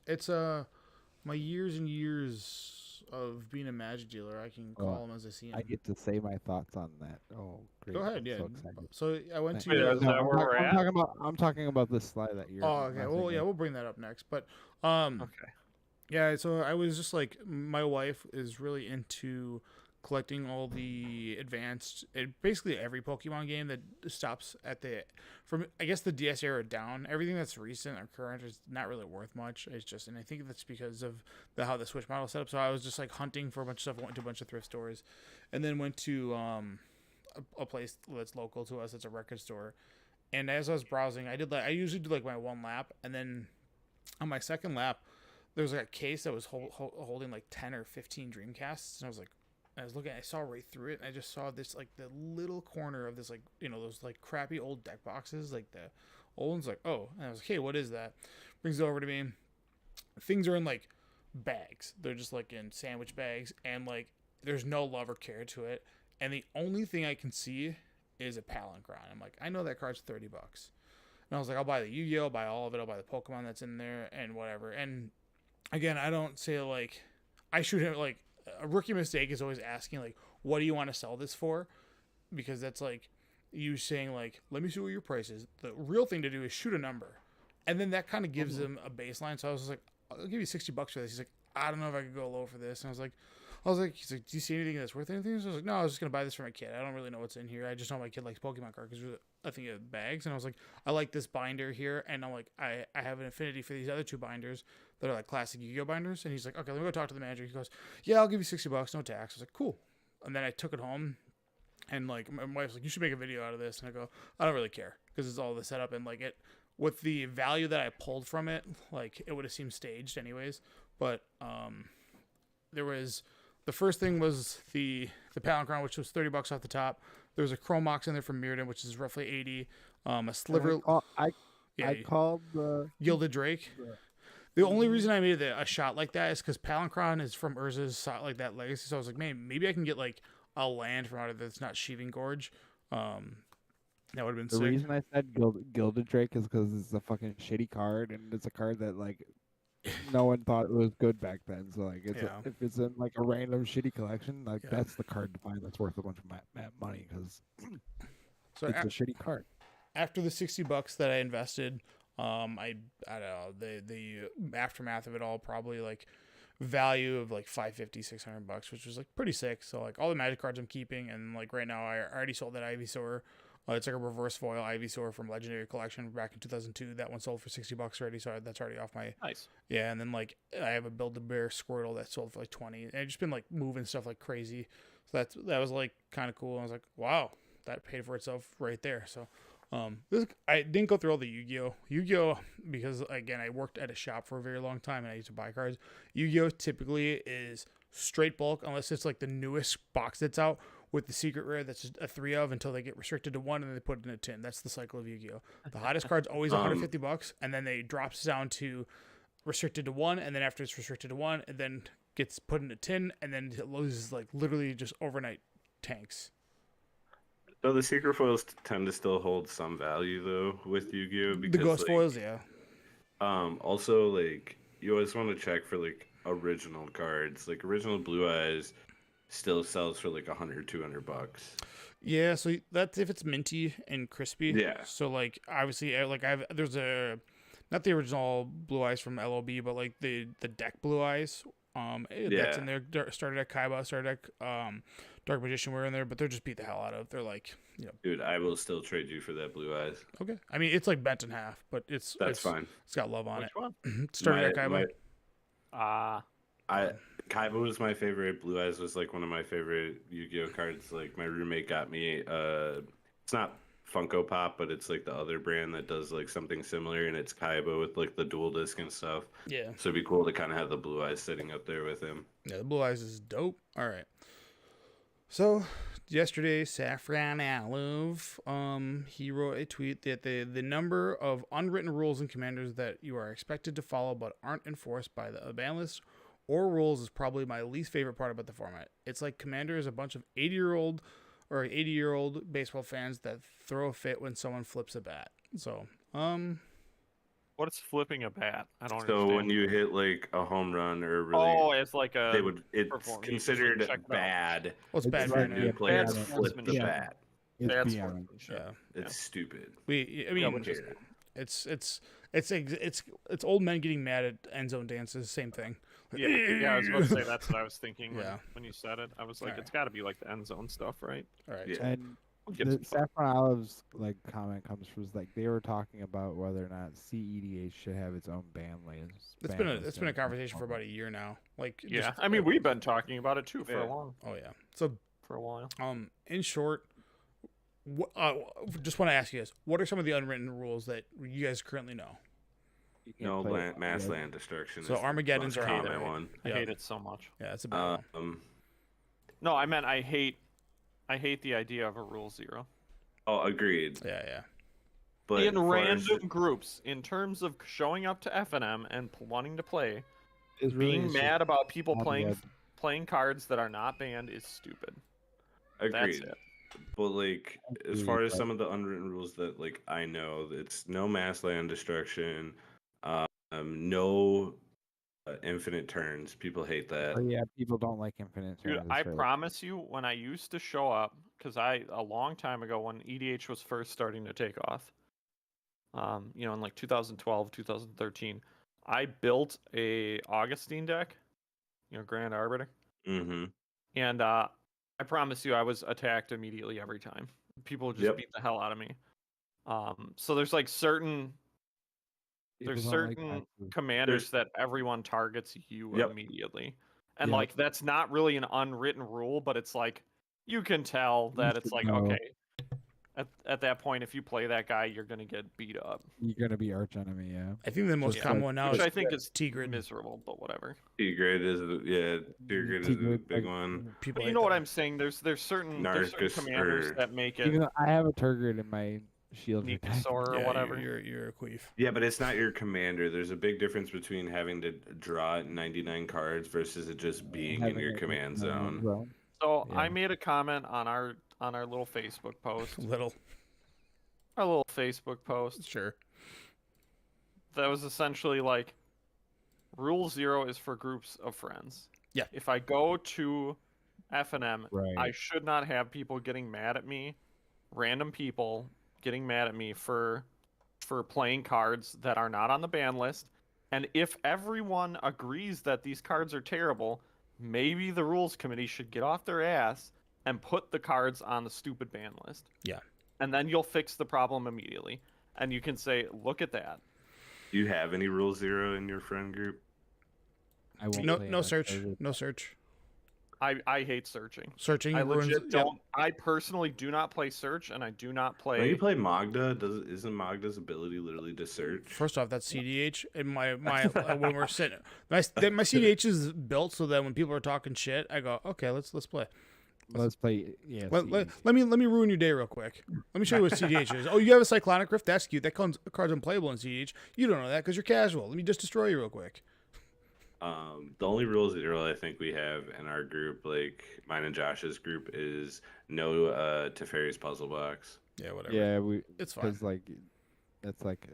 it's my years and years of being a Magic dealer. I can Oh, call them as I see them. I get to say my thoughts on that. Oh, great! Go ahead, I'm yeah. so excited. So I went to. Wait, is that where we're at? I'm talking about this slide that you're. Oh, okay. Well, messing yeah, with. we'll bring that up next. But Okay. yeah. So I was just like, my wife is really into collecting all the advanced, basically every Pokemon game that stops at from I guess the DS era down. Everything that's recent or current is not really worth much. It's just, and I think that's because of how the Switch model set up. So I was just like hunting for a bunch of stuff. I went to a bunch of thrift stores, and then went to a place that's local to us. It's a record store. And as I was browsing, I usually do like my 1 lap, and then on my second lap, there was like a case that was holding like 10 or 15 Dreamcasts, and I was like, I was looking, I saw right through it, and I just saw this like the little corner of this like those like crappy old deck boxes, like the old ones, like, oh, and I was like, hey, what is that? Brings it over to me. Things are in like bags. They're just like in sandwich bags, and like there's no love or care to it. And the only thing I can see is a Palinchron. I'm like, I know that card's $30. And I was like, I'll buy the Yu-Gi-Oh, I'll buy all of it, I'll buy the Pokemon that's in there and whatever. And again, I don't say like, I shoot him like, a rookie mistake is always asking like, what do you want to sell this for? Because that's like you saying like, let me see what your price is. The real thing to do is shoot a number, and then that kind of gives him a baseline. So I was just like, I'll give you $60 for this. He's like, I don't know if I could go low for this. And I was like, he's like, do you see anything that's worth anything? So I was like, no, I was just gonna buy this for my kid. I don't really know what's in here. I just know my kid likes Pokemon cards because I think of bags. And I was like, I like this binder here, and I'm like, I have an affinity for these other 2 binders that are like classic Yu-Gi-Oh binders. And he's like, okay, let me go talk to the manager. He goes, yeah, I'll give you $60, no tax. I was like, cool. And then I took it home, and like my wife's like, you should make a video out of this. And I go, I don't really care because it's all the setup, and like it with the value that I pulled from it, like it would have seemed staged anyways. But there was the first thing was the Palinchron, which was $30 off the top. There was a Chromox in there from Mirrodin, which is roughly 80. A Sliver. I called the Gilded Drake. The only reason I made a shot like that is because Palinchron is from Urza's like that legacy. So I was like, man, maybe I can get like a land from out of that's not Sheeving Gorge. That would have been The sick. reason I said Gilded Drake is because it's a fucking shitty card, and it's a card that like no one thought it was good back then. So like, if it's in like a random shitty collection, like that's the card to find that's worth a bunch of money because So it's a shitty card. after the $60 that I invested, I don't know, the aftermath of it all probably like value of like $550-$600, which was like pretty sick. So like all the Magic cards I'm keeping, and like right now I already sold that Ivysaur. It's like a reverse foil Ivysaur from Legendary Collection back in 2002. That one sold for $60 already, so that's already off my. Nice. Yeah, and then like I have a Build-A-Bear Squirtle that sold for like 20, and I've just been like moving stuff like crazy. So that was like kind of cool. I was like, wow, that paid for itself right there. So I didn't go through all the Yu-Gi-Oh because again I worked at a shop for a very long time and I used to buy cards. Yu-Gi-Oh typically is straight bulk unless it's like the newest box that's out with the secret rare that's just a 3 of until they get restricted to 1 and then they put it in a tin. That's the cycle of Yu-Gi-Oh. The hottest card's always $150 and then they drops down to restricted to 1 and then after it's restricted to 1 and then gets put in a tin and then it loses like literally just overnight tanks. So the secret foils tend to still hold some value though with Yu-Gi-Oh because The ghost foils, yeah. Also like you always want to check for like original cards. Like original Blue Eyes still sells for like $100-$200. Yeah, so that's if it's minty and crispy. Yeah. So like obviously like there's a not the original Blue Eyes from LOB, but like the deck Blue Eyes. That's in there. Started at Kaiba, started at Dark Magician were in there, but they're just beat the hell out of. They're like, you know. Dude, I will still trade you for that Blue Eyes. Okay. I mean, it's like bent in half, but it's fine. It's got love on Which it. one? Started at Kaiba. Kaiba was my favorite. Blue Eyes was like one of my favorite Yu-Gi-Oh cards. Like my roommate got me. It's not Funko Pop, but it's like the other brand that does like something similar, and it's Kaiba with like the dual disc and stuff. Yeah. So it'd be cool to kind of have the Blue Eyes sitting up there with him. Yeah, the Blue Eyes is dope. All right. So yesterday, Saffron Alov, he wrote a tweet that the number of unwritten rules and commanders that you are expected to follow but aren't enforced by the ban list or rules is probably my least favorite part about the format. It's like Commander is a bunch of 80-year-old baseball fans that throw a fit when someone flips a bat. So, What is flipping a bat? I don't So understand. when you hit like a home run or really, it's like a. it's perform- you just, like, considered check it out. bad. well, it's bad It's for like- you. When yeah, players bad flip the sportsmanship. bat. It's That's beyond. Yeah. It's stupid. I mean, Don't care. it's old men getting mad at end zone dances. Same thing. Yeah, I was about to say that's what I was thinking Yeah. when you said it. I was like, Alright. it's got to be like the end zone stuff, right? All right. Yeah. And Who gives the a fuck? Saffron Olive's like comment comes from like they were talking about whether or not CEDH should have its own ban list. It's been a conversation for about a year now. Like Yeah, just- I mean, we've been talking about it too for Yeah. a long, Oh yeah. So for a while. in short, just want to ask you guys, what are some of the unwritten rules that you guys currently know? You can't No play mass red. land destruction. So is the Armageddon's most are out, common right? one. I Yeah. hate it so much. Yeah, it's a bad one. No, I meant I hate the idea of a rule 0 Oh, agreed. Yeah. But in for random groups. In terms of showing up to FNM and wanting to play, It's really being just mad about people Armageddon. playing cards that are not banned is stupid. agreed. That's it. But like, as Agreed, far as but- some of the unwritten rules that like I know, it's no mass land destruction, no infinite turns. People hate that. Oh, yeah, people don't like infinite Dude, turns, I right. promise you, when I used to show up, because a long time ago when EDH was first starting to take off, in like 2012, 2013, I built a Augustine deck, Grand Arbiter, Mm-hmm. and I promise you, I was attacked immediately every time. People just Yep. beat the hell out of me. So there's like certain People there's don't like certain taxes. commanders that everyone targets you Yep. immediately. And Yep. like that's not really an unwritten rule, but it's like you can tell that it's should like, know. okay, at that point if you play that guy, you're gonna get beat up. You're gonna be arch enemy, yeah. I think the most Just common like- one now Which is I think is T-grid. miserable, but whatever. T-grade is T-grade is a T-grade, big like, one. People But you hate know what that. I'm saying? There's certain Narcus commanders or- that make it Even though I have a Turgid in my shield Neat attack. or Yeah, whatever. You're a queef. Yeah, but it's not your commander. There's a big difference between having to draw 99 cards versus it just being in Having your it command in zone. So Yeah. I made a comment on our little Facebook post. Little, Our little Facebook post sure. that was essentially like rule 0 is for groups of friends. Yeah. If I go to FNM, Right. I should not have people getting mad at me, random people getting mad at me for playing cards that are not on the ban list. And if everyone agrees that these cards are terrible, maybe the rules committee should get off their ass and put the cards on the stupid ban list. Yeah. And then you'll fix the problem immediately. And you can say, look at that. Do you have any rule 0 in your friend group? I won't No, play no it on search, Turgid. no search. I hate searching. Searching I ruins. legit Yep. don't. I personally do not play search, and I do not When play. you play Magda, isn't Magda's ability literally to search? First off, that's CDH, and my when we're sitting, my CDH is built so that when people are talking shit, I go, okay, let's play. Let's play. Yeah. Let me ruin your day real quick. Let me show you what CDH is. Oh, you have a Cyclonic Rift? That's cute. That card's unplayable in CDH. You don't know that because you're casual. Let me just destroy you real quick. The only rules zero I think we have in our group, like mine and Josh's group, is no Teferi's puzzle box. Yeah, whatever. Yeah, it's fine. Because like, it's like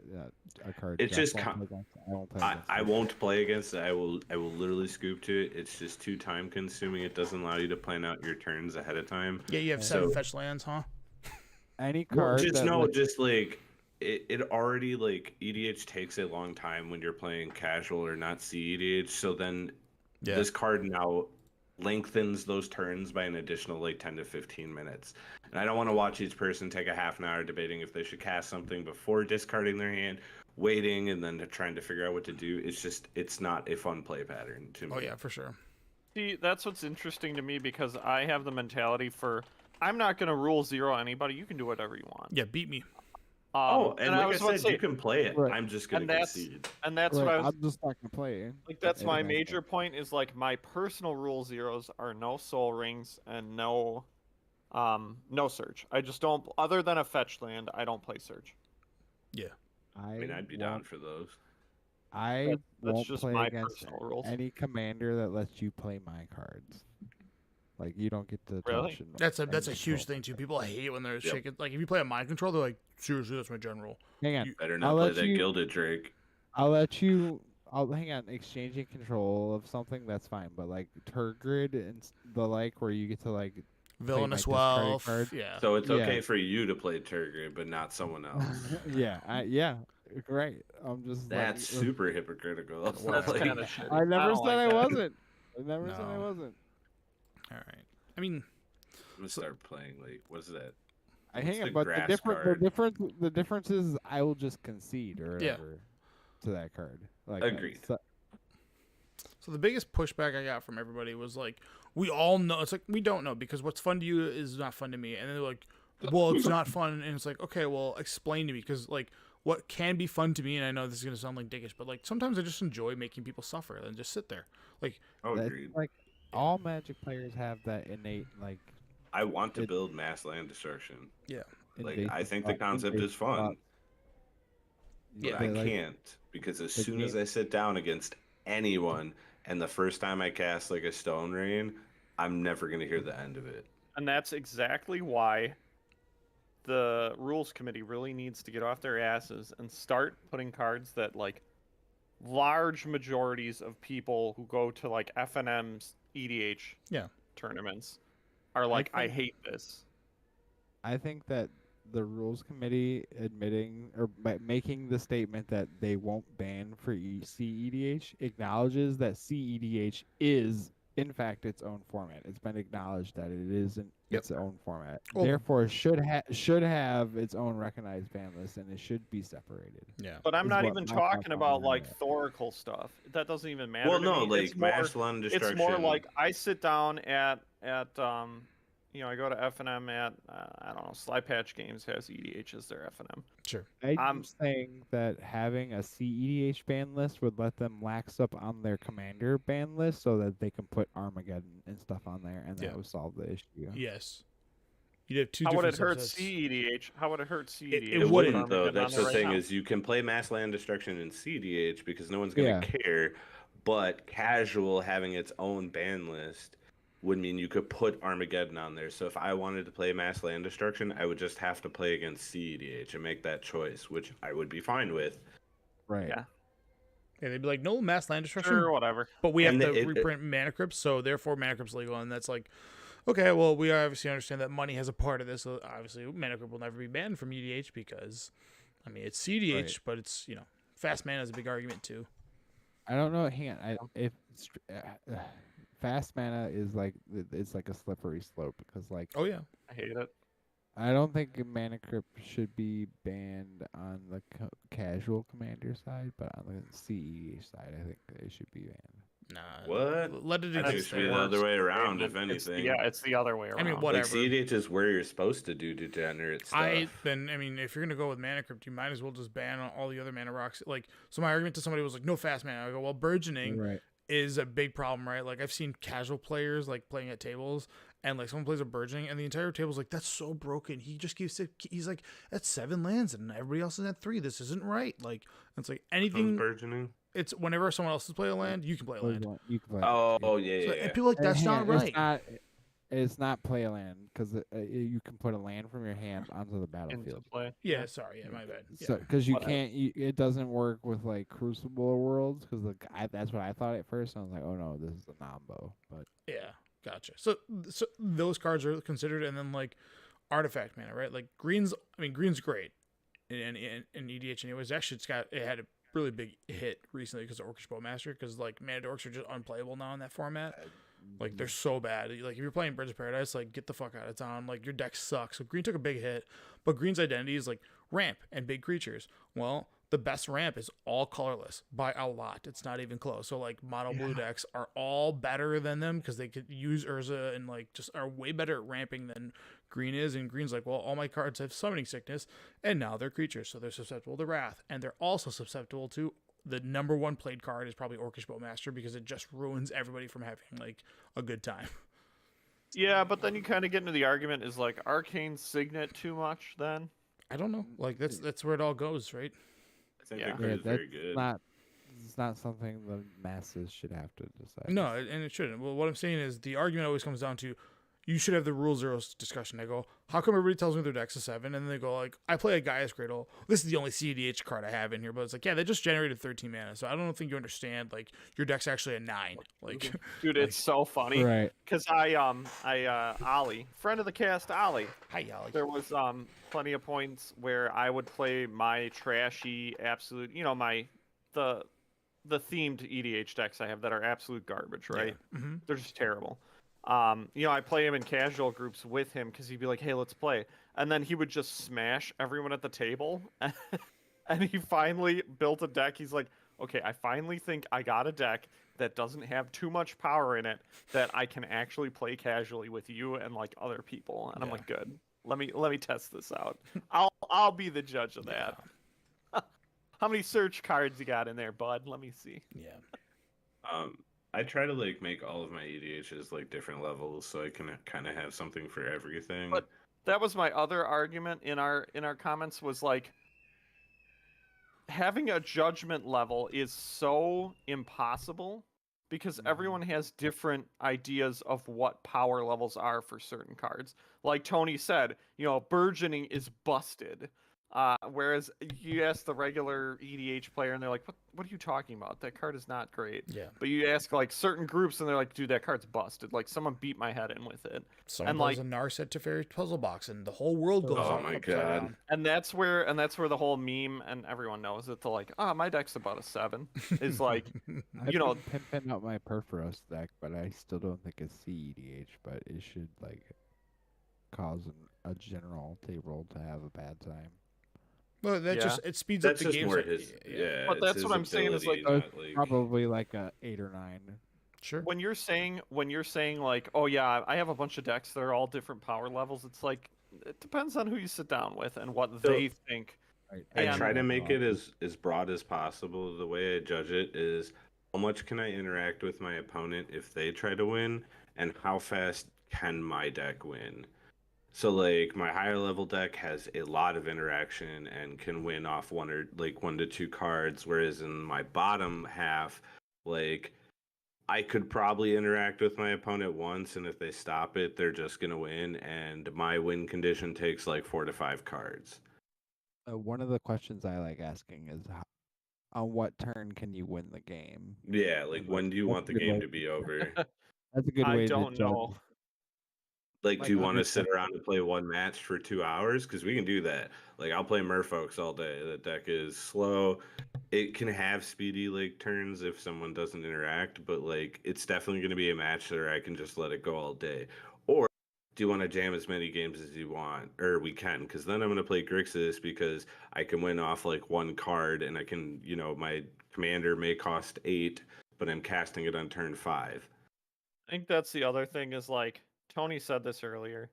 a card. It's Jeff just won't play against. I won't play against. I won't play against it. I will literally scoop to it. It's just too time consuming. It doesn't allow you to plan out your turns ahead of time. Yeah, you have 7 fetch lands, huh? Any card. Just that, no, like, just like it already like EDH takes a long time when you're playing casual or not CEDH. So then this card now lengthens those turns by an additional like 10 to 15 minutes. And I don't want to watch each person take a half an hour debating if they should cast something before discarding their hand, waiting, and then trying to figure out what to do. It's not a fun play pattern to me. Oh yeah, for sure. See, that's what's interesting to me because I have the mentality for I'm not gonna rule zero anybody. You can do whatever you want. Yeah, beat me. And like I said, say, you can play it. Right. I'm just gonna concede. And that's right, what I was. I'm just not gonna play. Like that's my major point is like my personal rule zeros are no soul rings and no search. I just don't other than a fetch land, I don't play search. Yeah. I mean I'd be down for those. I that's won't just play my against personal rules. any commander that lets you play my cards. Like you don't get to Really? touch. That's a huge thing too. People hate when they're shaking. Like if you play a mind control, they're like, seriously, that's my general. Hang on. Better not play that Gilded Drake. I'll let you. I'll hang on. Exchanging control of something, that's fine. But like Turgid and the like, where you get to like Villainous my Wealth. card. Yeah. So it's okay for you to play Turgid, but not someone else. yeah, great. I'm just. That's like, super hypocritical. That's Like, kind of shit. I never don't said like I that. wasn't. I never said I No. wasn't. All right. I mean, I'm gonna start playing like what's that? I What's hang on, the but the grass difference is I will just concede or Yeah. whatever to that card. Like Agreed. so the biggest pushback I got from everybody was like, we all know. It's like, we don't know because what's fun to you is not fun to me. And they're like, well, it's not fun. And it's like, okay, well, explain to me. Because like, what can be fun to me, and I know this is going to sound like dickish, but like sometimes I just enjoy making people suffer and just sit there. Like, Agreed. Like all Magic players have that innate like. I want to build mass land destruction. yeah. Like I think the concept is fun. But Yeah, I like, can't because as soon as I sit down against anyone and the first time I cast like a Stone Rain, I'm never gonna hear the end of it. And that's exactly why the rules committee really needs to get off their asses and start putting cards that like large majorities of people who go to like FNM's EDH tournaments are like, I hate this. I think that the rules committee admitting or making the statement that they won't ban for CEDH acknowledges that CEDH is in fact its own format. It's been acknowledged that it is its own format. Well, therefore should have its own recognized ban list and it should be separated. Yeah. But I'm Is not what even my talking thoughts about on like that. Thorical stuff. That doesn't even matter. Well, to no, me. like It's more- mass land destruction. It's more like I sit down at I go to FNM at I don't know, Sly Patch Games has EDH as their FNM. Sure. I'm saying that having a CEDH ban list would let them lax up on their commander ban list so that they can put Armageddon and stuff on there, and that would solve the issue. Yes. You'd have two How would different it hurt subsets. CEDH? How would it hurt CEDH? It It wouldn't, wouldn't though. That's the right thing now? is you can play mass land destruction in CDH because no one's gonna care. But casual having its own ban list would mean you could put Armageddon on there. So if I wanted to play mass land destruction, I would just have to play against CEDH and make that choice, which I would be fine with. Right. Yeah. Yeah, they'd be like, no mass land destruction. Sure, whatever. But we have And to reprint Mana Crypts, so therefore Mana Crypt's legal, and that's like, okay, well, we obviously understand that money has a part of this. So obviously, Mana Crypt will never be banned from EDH because, I mean, it's CDH, but it's, fast mana is a big argument too. I don't know. Hang on. If fast mana is like it's like a slippery slope because like Oh yeah, I hate it. I don't think Mana Crypt should be banned on the casual commander side, but on the CEDH side, I think it should be banned. Nah. What? Let it I think it exist should be there. the other way around, if It's, anything. yeah, it's the other way around. I mean, Like whatever. CDH is where you're supposed to do degenerate stuff. I mean, if you're gonna go with mana crypt, you might as well just ban all the other mana rocks. Like, so my argument to somebody was like, no fast mana. I go, well, burgeoning Right. is a big problem, right? Like, I've seen casual players like playing at tables, and like someone plays a burgeoning, and the entire table's like, that's so broken. He just keeps it. He's like at 7 lands, and everybody else is at 3. This isn't right. Like, it's like anything. burgeoning. It's whenever someone else is play a land, you can play a land. You can play. Oh yeah, So, yeah. and people are like, that's not right. It's not play a land because you can put a land from your hand onto the Into battlefield. play. Yeah, sorry, yeah, my bad. So because you can't, it doesn't work with like Crucible Worlds because that's what I thought at first. I was like, oh no, this is a nombo. But yeah, gotcha. So those cards are considered, and then like artifact mana, right? Like green's great in EDH anyways. Actually, it had a really big hit recently because of Orcish Bowmaster, because like mana dorks are just unplayable now in that format. Like they're so bad. Like if you're playing Bridge of Paradise, like get the fuck out of town. Like your deck sucks. So green took a big hit, but green's identity is like ramp and big creatures. Well, the best ramp is all colorless by a lot. It's not even close. So like mono blue decks are all better than them because they could use Urza and like just are way better at ramping than green is. And green's like, well, all my cards have summoning sickness, and now they're creatures, so they're susceptible to wrath, and they're also susceptible to the number one played card is probably Orcish Bowmaster because it just ruins everybody from having like a good time. Yeah, but then you kind of get into the argument: is like Arcane Signet too much? Then I don't know. Like that's where it all goes, right? I think Yeah. that card is very good. It's not something the masses should have to decide. No, and it shouldn't. Well, what I'm saying is the argument always comes down to you should have the rule zeros discussion. I go, how come everybody tells me their deck's a 7? And then they go like, I play a Gaia's Cradle. This is the only CDH card I have in here. But it's like, yeah, they just generated 13 mana. So I don't think you understand. Like your deck's actually a 9. Like, dude, it's so funny. Right. Because Ollie, friend of the cast, Ollie. hi, Ollie. There was plenty of points where I would play my trashy absolute, the themed EDH decks I have that are absolute garbage, right? Yeah. Mm-hmm. They're just terrible. I play him in casual groups with him because he'd be like, hey, let's play. And then he would just smash everyone at the table. And he finally built a deck. He's like, okay, I finally think I got a deck that doesn't have too much power in it that I can actually play casually with you and like other people. And I'm like, good. Let me test this out. I'll be the judge of that. Yeah. How many search cards you got in there, bud? Let me see. Yeah. I try to like make all of my EDHs like different levels so I can kind of have something for everything. But that was my other argument in our comments was like having a judgment level is so impossible because everyone has different ideas of what power levels are for certain cards. Like Tony said, burgeoning is busted. Whereas you ask the regular EDH player and they're like, what are you talking about? That card is not great. Yeah. But you ask like certain groups and they're like, dude, that card's busted. Like someone beat my head in with it. Someone plays a Narset Teferi puzzle box and the whole world goes Oh my god. And that's where the whole meme and everyone knows it. They're like, my deck's about a 7. Is like, I've been pimping out my Perforos deck, but I still don't think it's CEDH, but it should like cause a general table to have a bad time. Well, it speeds up the game. But that's what I'm saying is like, probably like a 8 or 9. Sure. When you're saying like, oh yeah, I have a bunch of decks that are all different power levels, it's like it depends on who you sit down with and what they think. Right. I try to make it as broad as possible. The way I judge it is how much can I interact with my opponent if they try to win, and how fast can my deck win. So like my higher level deck has a lot of interaction and can win off 1 to 2 cards, whereas in my bottom half, like I could probably interact with my opponent once, and if they stop it, they're just gonna win, and my win condition takes like 4 to 5 cards. One of the questions I like asking is, on what turn can you win the game? Yeah, like when do you want the game to be over? That's a good way I don't to know. judge. Like, do you want to sit around and play one match for 2 hours? Because we can do that. Like, I'll play Merfolks all day. The deck is slow. It can have speedy like turns if someone doesn't interact, but like it's definitely going to be a match where I can just let it go all day. Or do you want to jam as many games as you want, or we can? Because then I'm going to play Grixis because I can win off like 1 card, and I can, my commander may cost 8, but I'm casting it on turn 5. I think that's the other thing is like Tony said this earlier.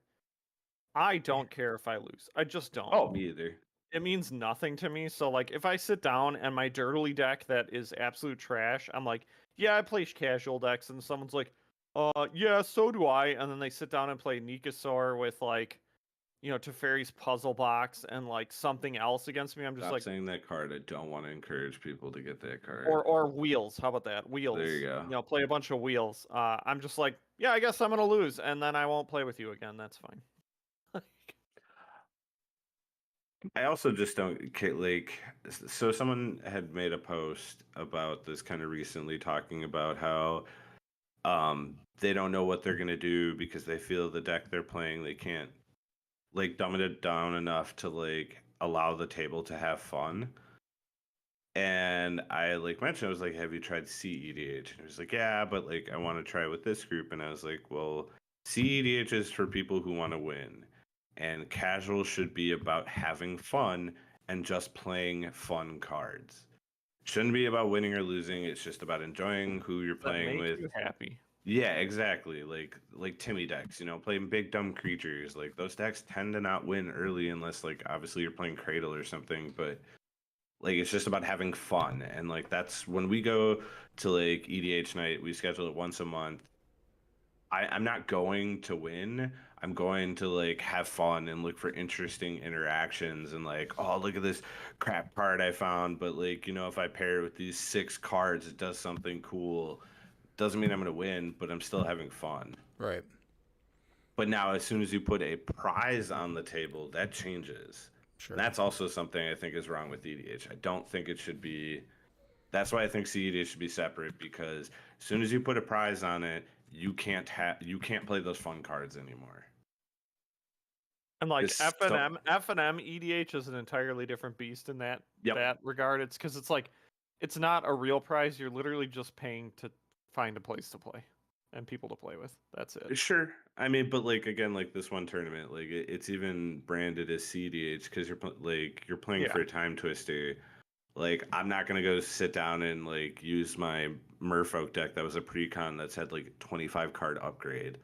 I don't care if I lose. I just don't. Oh, me either. It means nothing to me. So like if I sit down and my dirtily deck that is absolute trash, I'm like, yeah, I play casual decks, and someone's like, yeah, so do I. And then they sit down and play Nikasaur with like, Teferi's puzzle box and like something else against me. I'm just Stop like saying that card. I don't want to encourage people to get that card. or wheels. How about that? Wheels. There you go. Play a bunch of wheels. I'm just like, yeah, I guess I'm gonna lose, and then I won't play with you again. That's fine. I also just don't like. So someone had made a post about this kind of recently, talking about how they don't know what they're gonna do because they feel the deck they're playing, they can't like dumb it down enough to like allow the table to have fun. And I like mentioned, I was like, have you tried CEDH? And he was like, yeah, but like I want to try with this group. And I was like, well, CEDH is for people who want to win, and casual should be about having fun and just playing fun cards. Shouldn't be about winning or losing. It's just about enjoying who you're playing with. You happy. Yeah, exactly. Like Timmy decks, playing big dumb creatures. Like those decks tend to not win early unless like obviously you're playing Cradle or something, but like it's just about having fun. And like that's when we go to like EDH night, we schedule it once a month. I'm not going to win. I'm going to like have fun and look for interesting interactions and like, oh, look at this crap card I found, but like, if I pair it with these 6 cards, it does something cool. Doesn't mean I'm going to win, but I'm still having fun. Right. But now, as soon as you put a prize on the table, that changes. Sure. And that's also something I think is wrong with EDH. I don't think it should be. That's why I think CEDH should be separate, because as soon as you put a prize on it, you can't play those fun cards anymore. And like F&M EDH is an entirely different beast in that regard. It's because it's like it's not a real prize. You're literally just paying to find a place to play and people to play with. That's it. Sure. I mean, but like again, like this one tournament, like it's even branded as CDH because you're playing for a time twister. Like I'm not gonna go sit down and like use my Merfolk deck that was a precon that's had like 25 card upgrade.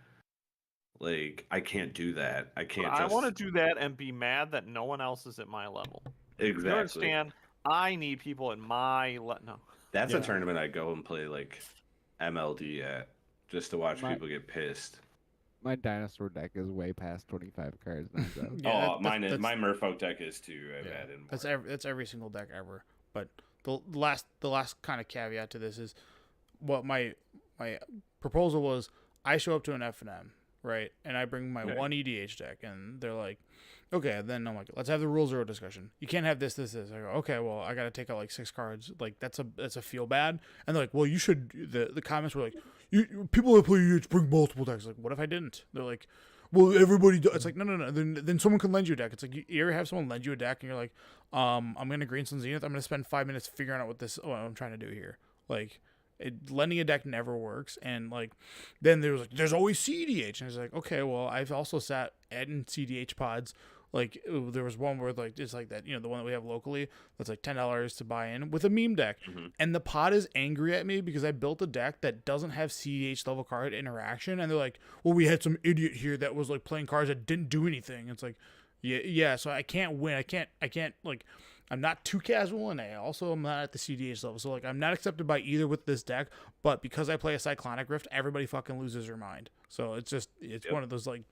Like I can't do that. I can't. I want to do that and be mad that no one else is at my level. Exactly. You understand? I need people at my no. That's a tournament I go and play like MLD at just to watch people get pissed. My dinosaur deck is way past 25 cards now. So. My Merfolk deck is too. I've added more. That's every single deck ever. But the last kind of caveat to this is what my proposal was. I show up to an F&M, right, and I bring my one EDH deck, and they're like, okay. Then I'm like, let's have the Rule Zero discussion. You can't have this. I go, okay. Well, I got to take out like 6 cards. Like that's a feel bad. And they're like, well, you should. The comments were like, people that play EDH bring multiple decks. Like, what if I didn't? They're like, well, everybody does. It's like, no. Then someone can lend you a deck. It's like, you ever have someone lend you a deck and you're like, I'm going to Green Sun Zenith. I'm going to spend 5 minutes figuring out what I'm trying to do here. Like, lending a deck never works. And like, then there's always CDH. And it's like, okay, well, I've also sat adding CDH pods. Like there was one where like it's like that, the one that we have locally that's like $10 to buy in with a meme deck, and the pod is angry at me because I built a deck that doesn't have CDH level card interaction, and they're like, well, we had some idiot here that was like playing cards that didn't do anything. It's like, yeah, so I can't win. I can't like, I'm not too casual, and I also am not at the CDH level, so like I'm not accepted by either with this deck. But because I play a Cyclonic Rift, everybody fucking loses their mind. So it's one of those like.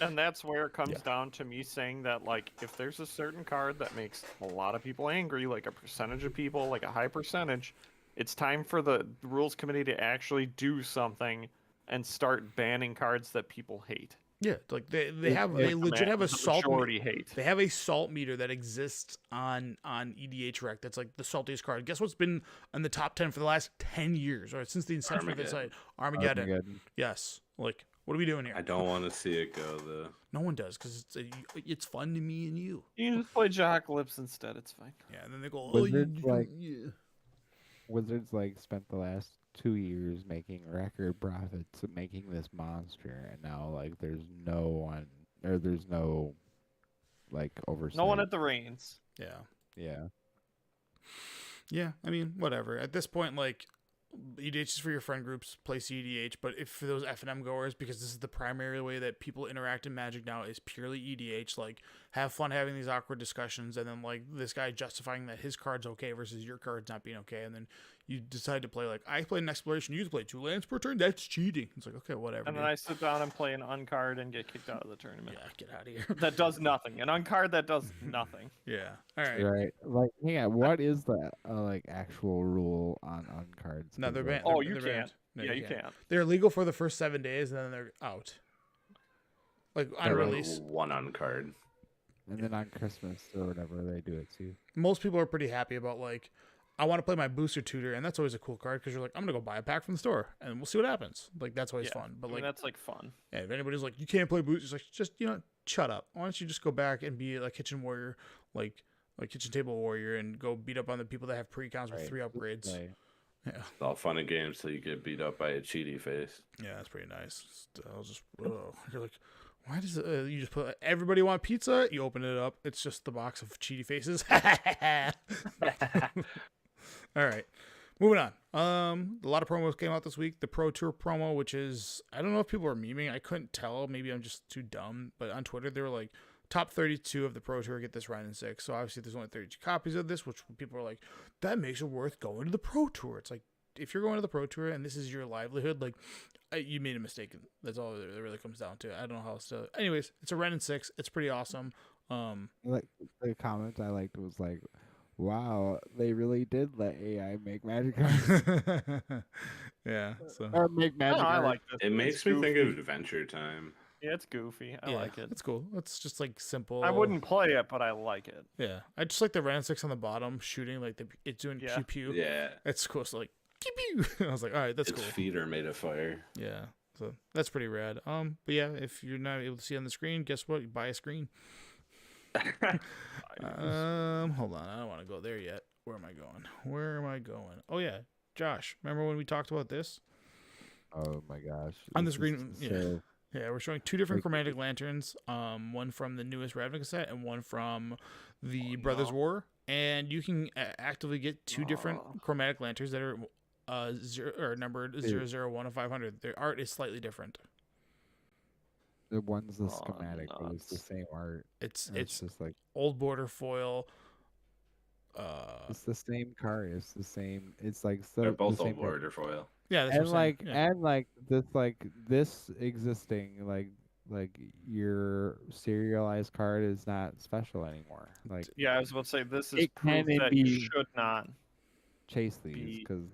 And that's where it comes down to me saying that, like, if there's a certain card that makes a lot of people angry, like a percentage of people, like a high percentage, it's time for the rules committee to actually do something and start banning cards that people hate. Yeah, like they legit have a salt hate. They have a salt meter that exists on EDH Rec. That's like the saltiest card. Guess what's been in the top 10 for the last 10 years, or since the inception of the site? Armageddon. Yes, like. What are we doing here? I don't want to see it go, though. No one does, because it's fun to me and you. You just play Jockalypse instead. It's fine. Yeah, and then they go, Wizards spent the last 2 years making record profits of making this monster, and now there's no oversight. No one at the reins. Yeah. Yeah. Yeah, I mean, whatever. At this point, EDH is for your friend groups, play CEDH, but if for those FNM goers, because this is the primary way that people interact in Magic now, is purely EDH. Like, have fun having these awkward discussions, and then like this guy justifying that his card's okay versus your card's not being okay, and then you decide to play like, I played an exploration, you play 2 lands per turn, that's cheating. It's like, okay, whatever. And then I sit down and play an uncard and get kicked out of the tournament. Yeah, get out of here. That does nothing. An uncard that does nothing. Yeah. All right. Right. Like, yeah. What is the like actual rule on cards? No, they're banned. Oh, They're you banned. can't. No, Yeah, you can't. They're illegal for the first 7 days, and then they're out. Like on They're release. one on card. And then on Christmas or whatever, they do it too. Most people are pretty happy about like, I want to play my booster tutor, and that's always a cool card because you're like, I'm gonna go buy a pack from the store, and we'll see what happens. Like that's always fun. But I like mean, that's like fun. yeah, if anybody's like, you can't play boosters, like just shut up. Why don't you just go back and be like kitchen warrior, like kitchen table warrior, and go beat up on the people that have pre-cons with 3 upgrades. Right. Yeah, It's all fun and games till you get beat up by a cheaty face. yeah, that's pretty nice. I'll just you're like, why does you just put everybody want pizza? You open it up, it's just the box of cheaty faces. All right, moving on. A lot of promos came out this week. The Pro Tour promo, which is, I don't know if people are memeing. I couldn't tell. Maybe I'm just too dumb. But on Twitter, they were like, top 32 of the Pro Tour get this Rhine and 6. So obviously there's only 32 copies of this, which people are like, that makes it worth going to the Pro Tour. It's like, if you're going to the Pro Tour and this is your livelihood, like, you made a mistake. That's all it really comes down to. I don't know how else to. Anyways, it's a Rhine and 6. It's pretty awesome. Like the comment I liked was like, wow, they really did let AI make magic cards. Yeah. So Or make magic I cards. like this. It makes It's me think goofy. of Adventure Time. Yeah, it's goofy. I yeah, like it. It's cool. It's just like simple. I wouldn't play it, but I like it. Yeah, I just like the Rhine and 6 on the bottom shooting like it's doing Yeah. pew pew. Yeah. It's cool. So like pew pew. I was like, all right, that's Its cool. feet are made of fire. Yeah. So that's pretty rad. But yeah, if you're not able to see on the screen, guess what? You buy a screen. Hold on. I don't want to go there yet. Where am I going? Oh yeah, Josh. Remember when we talked about this? Oh my gosh. On the This screen, is yeah. so- Yeah, we're showing 2 different chromatic lanterns. One from the newest Ravnica set and one from the Brothers War. And you can actively get 2 different chromatic lanterns that are numbered 001 of 500. Their art is slightly different. The one's the Oh, schematic, but it's the nuts. same art. It's And it's just like old border foil. it's the same card. It's the same. It's like so. They're the both same old card. border foil. Yeah, that's And what I'm saying. Yeah. this existing like your serialized card is not special anymore. Like Yeah, I was about to say this is It proof can that you be- should not. chase these Be- because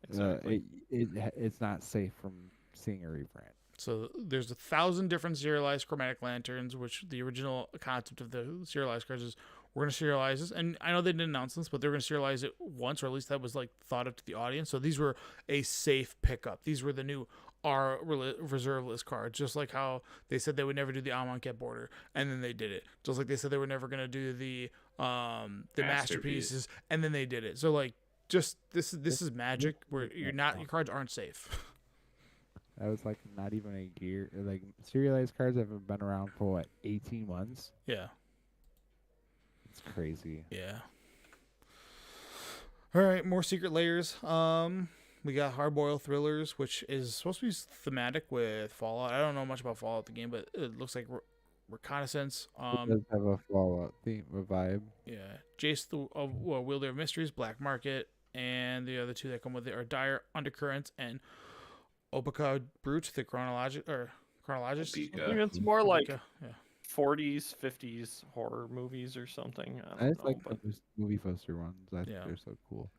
Exactly. it's not safe from seeing a reprint. So there's 1,000 different serialized chromatic lanterns, which the original concept of the serialized cards is we're going to serialize this. And I know they didn't announce this, but they're going to serialize it once, or at least that was like thought of to the audience. So these were a safe pickup. These were the new reserve list cards, just like how they said they would never do the Amonkhet border, and then they did it. Just like they said they were never going to do the masterpieces, and then they did it. So like, just this is magic where your cards aren't safe. That was like not even a year. Like serialized cards have been around for what 18 months. Yeah. It's crazy. Yeah. All right, more secret layers. We got hard-boiled thrillers, which is supposed to be thematic with Fallout. I don't know much about Fallout the game, but it looks like reconnaissance. It does have a Fallout theme, a vibe. Yeah, Jace the Wielder of Mysteries, Black Market, and the other 2 that come with it are Dire Undercurrents and Opaka Brute, the chronologist. Opika. I think it's more like Yeah. 40s, 50s horror movies or something. I I don't just know, like but the movie poster ones. I think Yeah. they're so cool.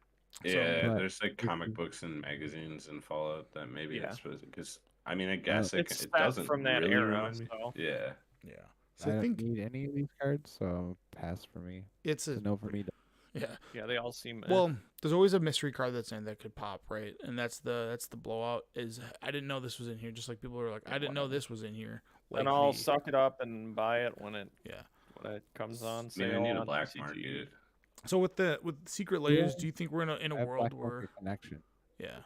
Yeah, but- there's like comic books and magazines and Fallout that maybe Yeah. it's supposed because I mean I guess it's it set doesn't from that really era. remind me. So. Yeah. Yeah. I So I don't think need any of these cards, so pass for me. it's It's a a no for me. yeah. Yeah, they all seem. Well, there's always a mystery card that's in that could pop, right? And that's the blowout. Is I didn't know this was in here. Just like people were like, I didn't know this was in here. Like and I'll the- suck it up and buy it when it Yeah. comes on I sale. mean I need a on black TCG. market. So with secret layers, Yeah. do you think we're in I a have world Black where Market Connection. yeah?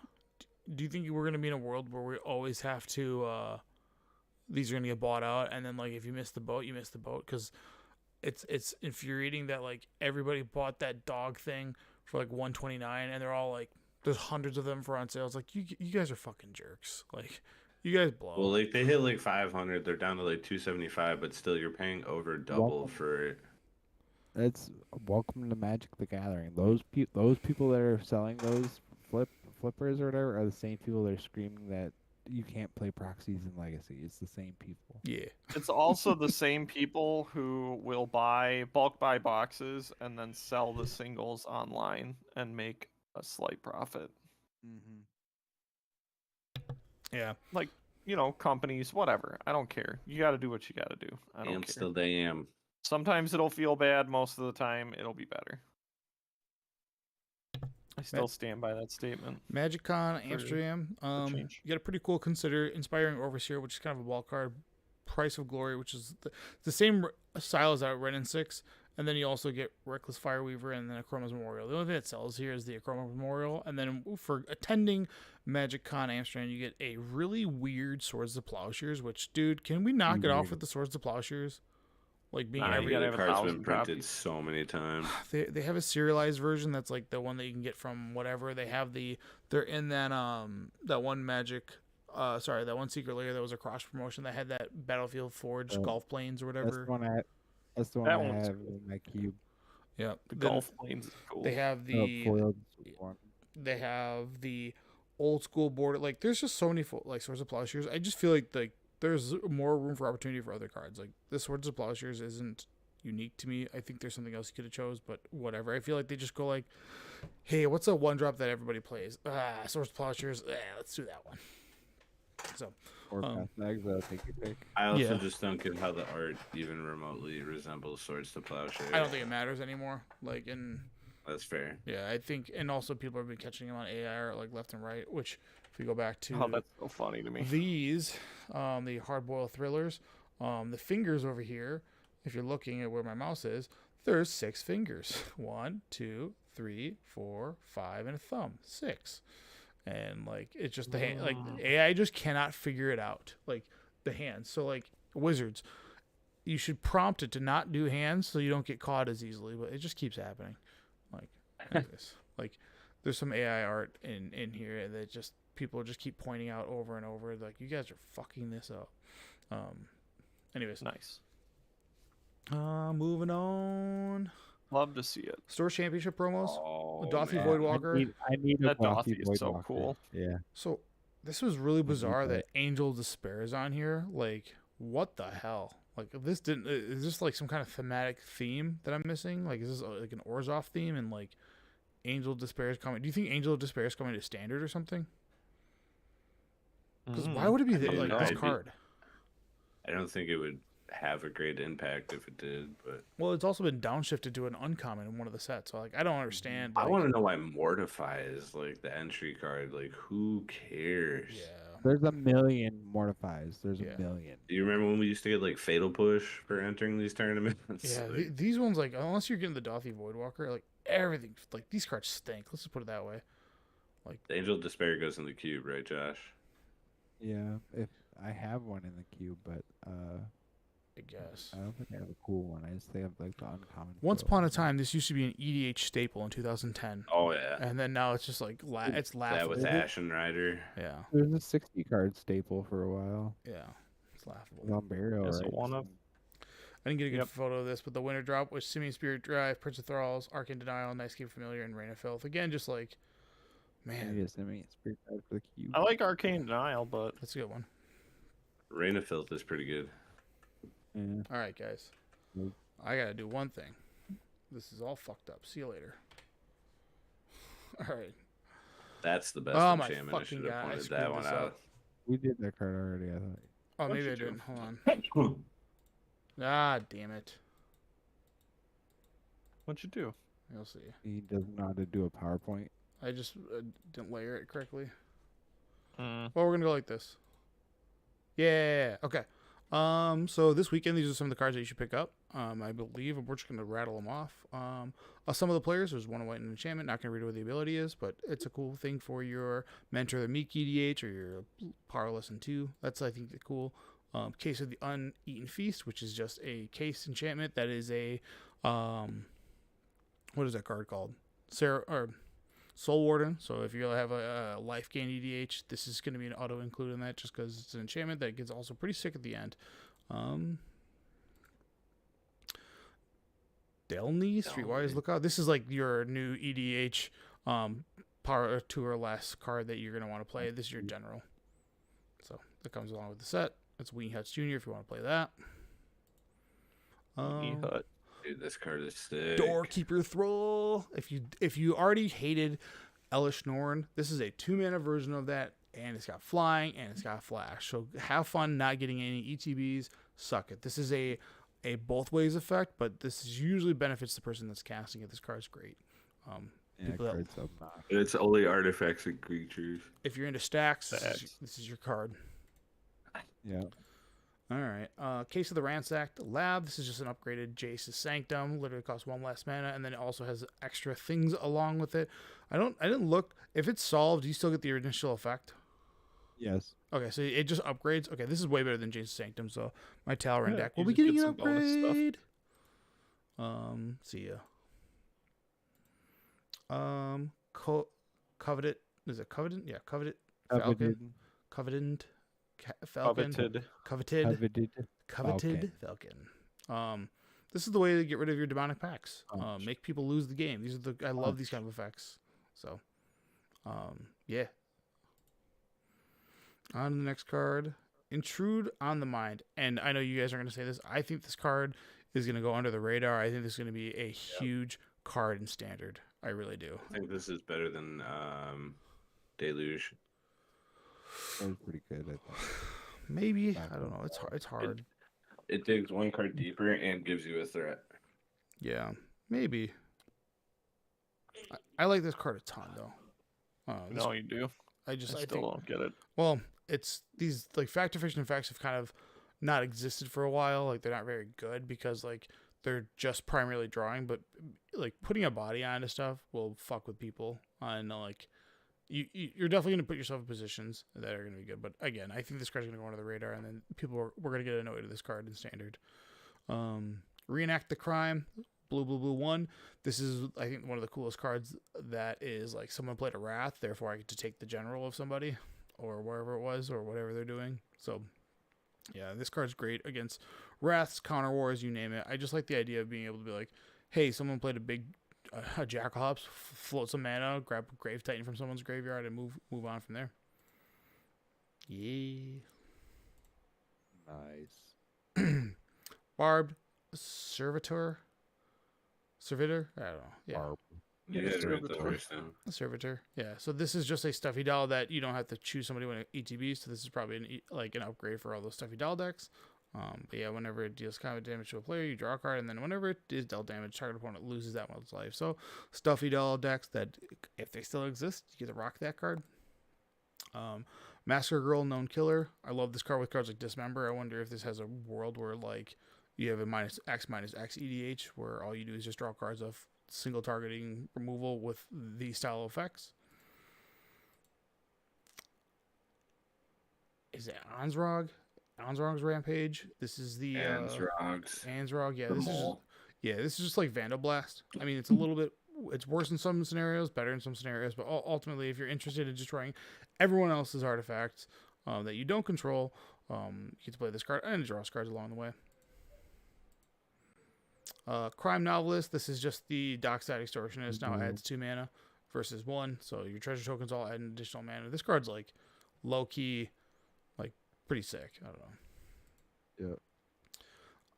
Do you think we're gonna be in a world where we always have to these are gonna get bought out, and then like if you miss the boat, you miss the boat? Because it's infuriating that like everybody bought that dog thing for like $129, and they're all like there's hundreds of them for on sales. Like, you guys are fucking jerks. Like, you guys blow. Well, like they hit like 500, they're down to like 275, but still you're paying over double Welcome. for it. It's welcome to Magic the Gathering. Those people that are selling those flippers or whatever are the same people that are screaming that you can't play proxies in Legacy. It's the same people. Yeah. It's also the same people who will bulk buy boxes and then sell the singles online and make a slight profit. Mm-hmm. Yeah. Like, companies, whatever. I don't care. You got to do what you got to do. I don't care. Still they am. Sometimes it'll feel bad. Most of the time, it'll be better. I still stand by that statement. MagicCon Amsterdam. You got a pretty cool Consider Inspiring Overseer, which is kind of a wild card. Price of Glory, which is the same style as that Ren and 6. And then you also get Reckless Fireweaver and then Akroma's Memorial. The only thing that sells here is the Akroma Memorial. And then for attending MagicCon Amsterdam, you get a really weird Swords of Plowshares, which, dude, can we knock it off with the Swords of Plowshares? Like being you gotta have the card's 1,000 been printed copies. so many times. They have a serialized version that's like the one that you can get from whatever. They're in that that one Magic that one Secret Lair that was a cross promotion that had that Battlefield Forged golf planes or whatever. That's the one I have in my cube. Yeah, The golf planes is cool. They have they have the old school border. Like, there's just so many Swords of Plowshares. I just feel like there's more room for opportunity for other cards. Like, this Swords of Plowshares isn't unique to me. I think there's something else you could have chose, but whatever. I feel like they just go like, hey, what's a one drop that everybody plays? Swords of Plowshares. Let's do that one. So, or bags, take your pick. I also just don't get how the art even remotely resembles Swords to Plowshare. I don't think it matters anymore. Like, that's fair. Yeah, I think, and also people have been catching them on AI art like left and right. Which, if you go back to that's so funny to me. These, the hard-boiled thrillers, the fingers over here. If you're looking at where my mouse is, there's 6 fingers. 1, 2, 3, 4, 5, and a thumb. 6. And like, it's just the hand. Like, AI just cannot figure it out. Like, the hands. So like wizards, you should prompt it to not do hands so you don't get caught as easily. But it just keeps happening. Like, anyways, like, there's some AI art in here that just people just keep pointing out over and over. Like, you guys are fucking this up. Anyways, nice. Moving on. Love to see it. Store Championship promos. Oh, Dothie Voidwalker. I need that Dothie is so cool. Yeah. So this was really bizarre that Angel Despair is on here. Like, what the hell? Like, this didn't. Is this like some kind of thematic theme that I'm missing? Like, is this like an Orzhov theme and like Angel Despair is coming? Do you think Angel Despair is coming to standard or something? Because why would it be this card? I don't think it would have a great impact if it did, but well, it's also been downshifted to an uncommon in one of the sets, so like, I don't understand. Like, I want to know why Mortify is like the entry card. Like, who cares? Yeah, there's a million Mortifies. There's a million. Do you remember when we used to get like Fatal Push for entering these tournaments? Yeah, like, these ones, like, unless you're getting the Dothie Voidwalker, like, everything, like, these cards stink. Let's just put it that way. Like, the Angel Despair goes in the cube, right, Josh? Yeah, if I have one in the cube, but I guess. I don't think I have a cool one. I just think I have like the uncommon. Once upon a time, this used to be an EDH staple in 2010. Oh yeah. And then now it's just like it's laughable. That was Ashen Rider. Yeah. There's a 60 card staple for a while. Yeah. It's laughable. Lumberio, right? I didn't get a good photo of this, but the winter drop was Simian Spirit Drive, Prince of Thralls, Arcane Denial, Nightscape Familiar, and Reign of Filth. Again, just like, man. Yes, Simian Spirit Drive for the cube. I like Arcane Denial, but that's a good one. Reign of Filth is pretty good. Yeah. All right, guys. I gotta do one thing. This is all fucked up. See you later. All right. That's the best enchantment. I should have pointed that one out. We did that card already, I thought. Oh, maybe I didn't. Hold on. Ah, damn it. What'd you do? You'll see. He doesn't know how to do a PowerPoint. I just didn't layer it correctly. Mm. Well, we're gonna go like this. Yeah. Okay. So this weekend, these are some of the cards that you should pick up. I believe we're just going to rattle them off. Some of the players, there's one white and enchantment. Not going to read what the ability is, but it's a cool thing for your Mentor the Meek EDH or your Power Lesson 2. That's, I think, the cool. Case of the Uneaten Feast, which is just a case enchantment that is a, what is that card called? Soul Warden. So if you have a life gain EDH, this is going to be an auto include in that just because it's an enchantment that gets also pretty sick at the end. Delny, Streetwise Lookout. This is like your new EDH power 2 or less card that you're going to want to play. This is your general. So that comes along with the set. That's Weenie Huts Jr. if you want to play that. Weenie Hut. Dude, this card is sick. Doorkeeper Thrall. If you already hated Elish Norn, this is a 2-mana version of that, and it's got flying and it's got flash. So have fun not getting any ETBs. Suck it. This is a both ways effect, but this is usually benefits the person that's casting it. This card's great. It's only artifacts and creatures. If you're into stacks, this is your card. Yeah. All right. Case of the Ransacked Lab. This is just an upgraded Jace's Sanctum. Literally costs 1 less mana, and then it also has extra things along with it. I didn't look. If it's solved, do you still get the initial effect? Yes. Okay, so it just upgrades. Okay, this is way better than Jace's Sanctum. So my Tal'Arin deck will you be just getting get an some bonus upgrade. See ya. Coveted. Is it Coveted? Yeah, Coveted. Falcon. Coveted. Falcon. Coveted Falcon. This is the way to get rid of your demonic packs. Make people lose the game. I love these kind of effects. So, yeah. On to the next card, Intrude on the Mind. And I know you guys are going to say this. I think this card is going to go under the radar. I think this is going to be a huge card in Standard. I really do. I think this is better than Deluge. That was pretty good, I think. Maybe. I don't know. It's hard. It digs one card deeper and gives you a threat. Yeah, maybe. I like this card a ton, though. No, you do. I still think, don't get it. Well, it's these like fact or fiction effects have kind of not existed for a while. Like they're not very good because like they're just primarily drawing, but like putting a body onto stuff will fuck with people. And like you're definitely going to put yourself in positions that are going to be good. But again, I think this card's going to go under the radar, and then we're going to get annoyed with this card in Standard. Reenact the Crime. Blue 1. This is, I think, one of the coolest cards that is like someone played a Wrath, therefore I get to take the general of somebody or wherever it was or whatever they're doing. So, yeah, this card's great against Wraths, Counter Wars, you name it. I just like the idea of being able to be like, hey, someone played a Jackalhops, float some mana, grab a Grave Titan from someone's graveyard, and move on from there. Yeah. Nice. Barbed Servitor. I don't know. Yeah. You had to write the voice down. Servitor. Yeah. So this is just a stuffy doll that you don't have to choose somebody when it ETBs. So this is probably an upgrade for all those stuffy doll decks. But yeah, whenever it deals combat damage to a player, you draw a card, and then whenever it is dealt damage, target opponent loses that one's life. So stuffy doll decks that, if they still exist, you get to rock that card. Massacre Girl, Known Killer. I love this card with cards like Dismember. I wonder if this has a world where like you have a -X EDH where all you do is just draw cards of single targeting removal with these style of effects. Is it Ansrog? Ansrog's Rampage. This is the Ansrog. Yeah, this is just like Vandal Blast. I mean, it's a little bit. It's worse in some scenarios, better in some scenarios, but ultimately, if you're interested in destroying everyone else's artifacts that you don't control, you get to play this card and draw cards along the way. Crime Novelist. This is just the Dockside Extortionist. Now adds 2 mana versus 1. So your treasure tokens all add an additional mana. This card's like low key, like pretty sick. I don't know.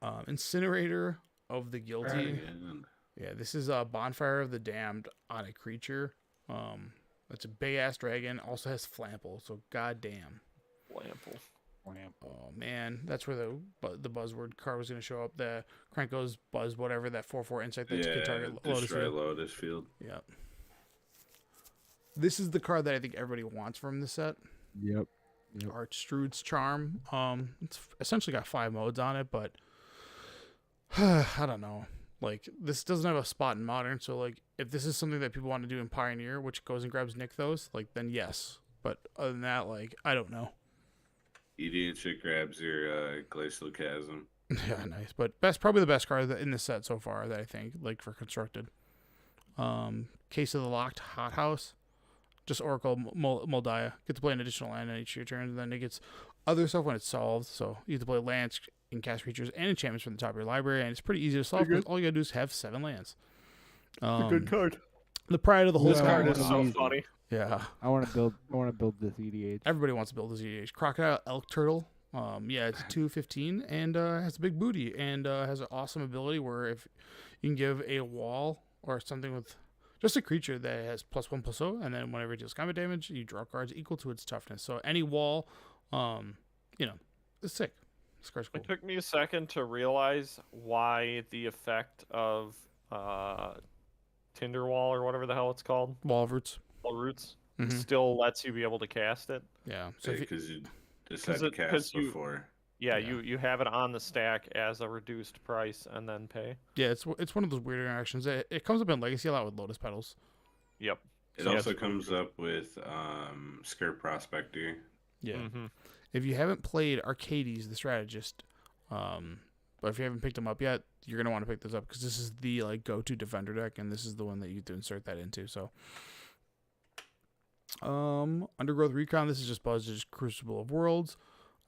Yeah. Incinerator of the Guilty. Yeah, this is a Bonfire of the Damned on a creature. It's a big ass dragon. Also has Flample. So goddamn. Flample. Oh man, that's where the buzzword card was going to show up. The Krenko's Buzz, whatever, that 4/4 insight that can target Lotus Field. Yeah. This is the card that I think everybody wants from the set. Yep. Archstrude's Charm. It's essentially got 5 modes on it, but I don't know. Like, this doesn't have a spot in Modern, so like if this is something that people want to do in Pioneer, which goes and grabs Nykthos, like then yes. But other than that, like I don't know. EDH grabs your Glacial Chasm. Yeah, nice. But probably the best card in the set so far that I think, like for constructed. Case of the Locked Hothouse. just Oracle Moldiah. Get to play an additional land on each of your turns, and then it gets other stuff when it's solved. So you get to play lands and cast creatures and enchantments from the top of your library, and it's pretty easy to solve because all you gotta do is have 7 lands. a good card. The pride of the whole This card Yeah, is so easy. funny. Yeah. I want to build this EDH. Everybody wants to build this EDH. Crocodile Elk Turtle. It's 2/15 and has a big booty and has an awesome ability where if you can give a wall or something with just a creature that has +1/+0, and then whenever it deals combat damage, you draw cards equal to its toughness. So any wall, it's sick. This card's cool. It took me a second to realize why the effect of Tinderwall or whatever the hell it's called, Wall of Roots. Roots, Mhm. still lets you be able to cast it. Yeah. So if you, Because you just had to cast before. Yeah, Yeah. you have it on the stack as a reduced price and then pay. yeah, it's one of those weird interactions. It comes up in Legacy a lot with Lotus Petals. Yep. It So also it's- comes up with Scare Prospector. Yeah. Mm-hmm. If you haven't played Arcades, the Strategist, but if you haven't picked them up yet, you're gonna want to pick this up because this is the go-to defender deck, and this is the one that you have to insert that into. So, Undergrowth Recon. This is just Buzz's Crucible of Worlds.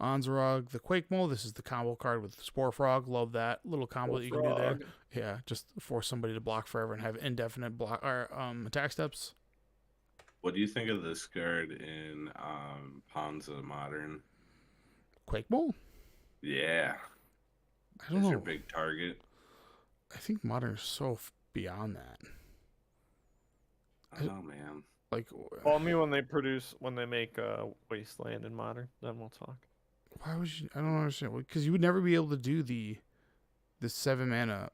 Anzarog, the Quake Mole. This is the combo card with Spore Frog. Love that little combo that you can do there. Yeah, just force somebody to block forever and have indefinite block or attack steps. What do you think of this card in Ponza Modern? Quake Mole. Yeah. I don't Is know. your big target? I think Modern is so beyond that. I don't know, man. Like, Call me when they make Wasteland in Modern, then we'll talk. why would you? I don't understand. Because you would never be able to do the 7 mana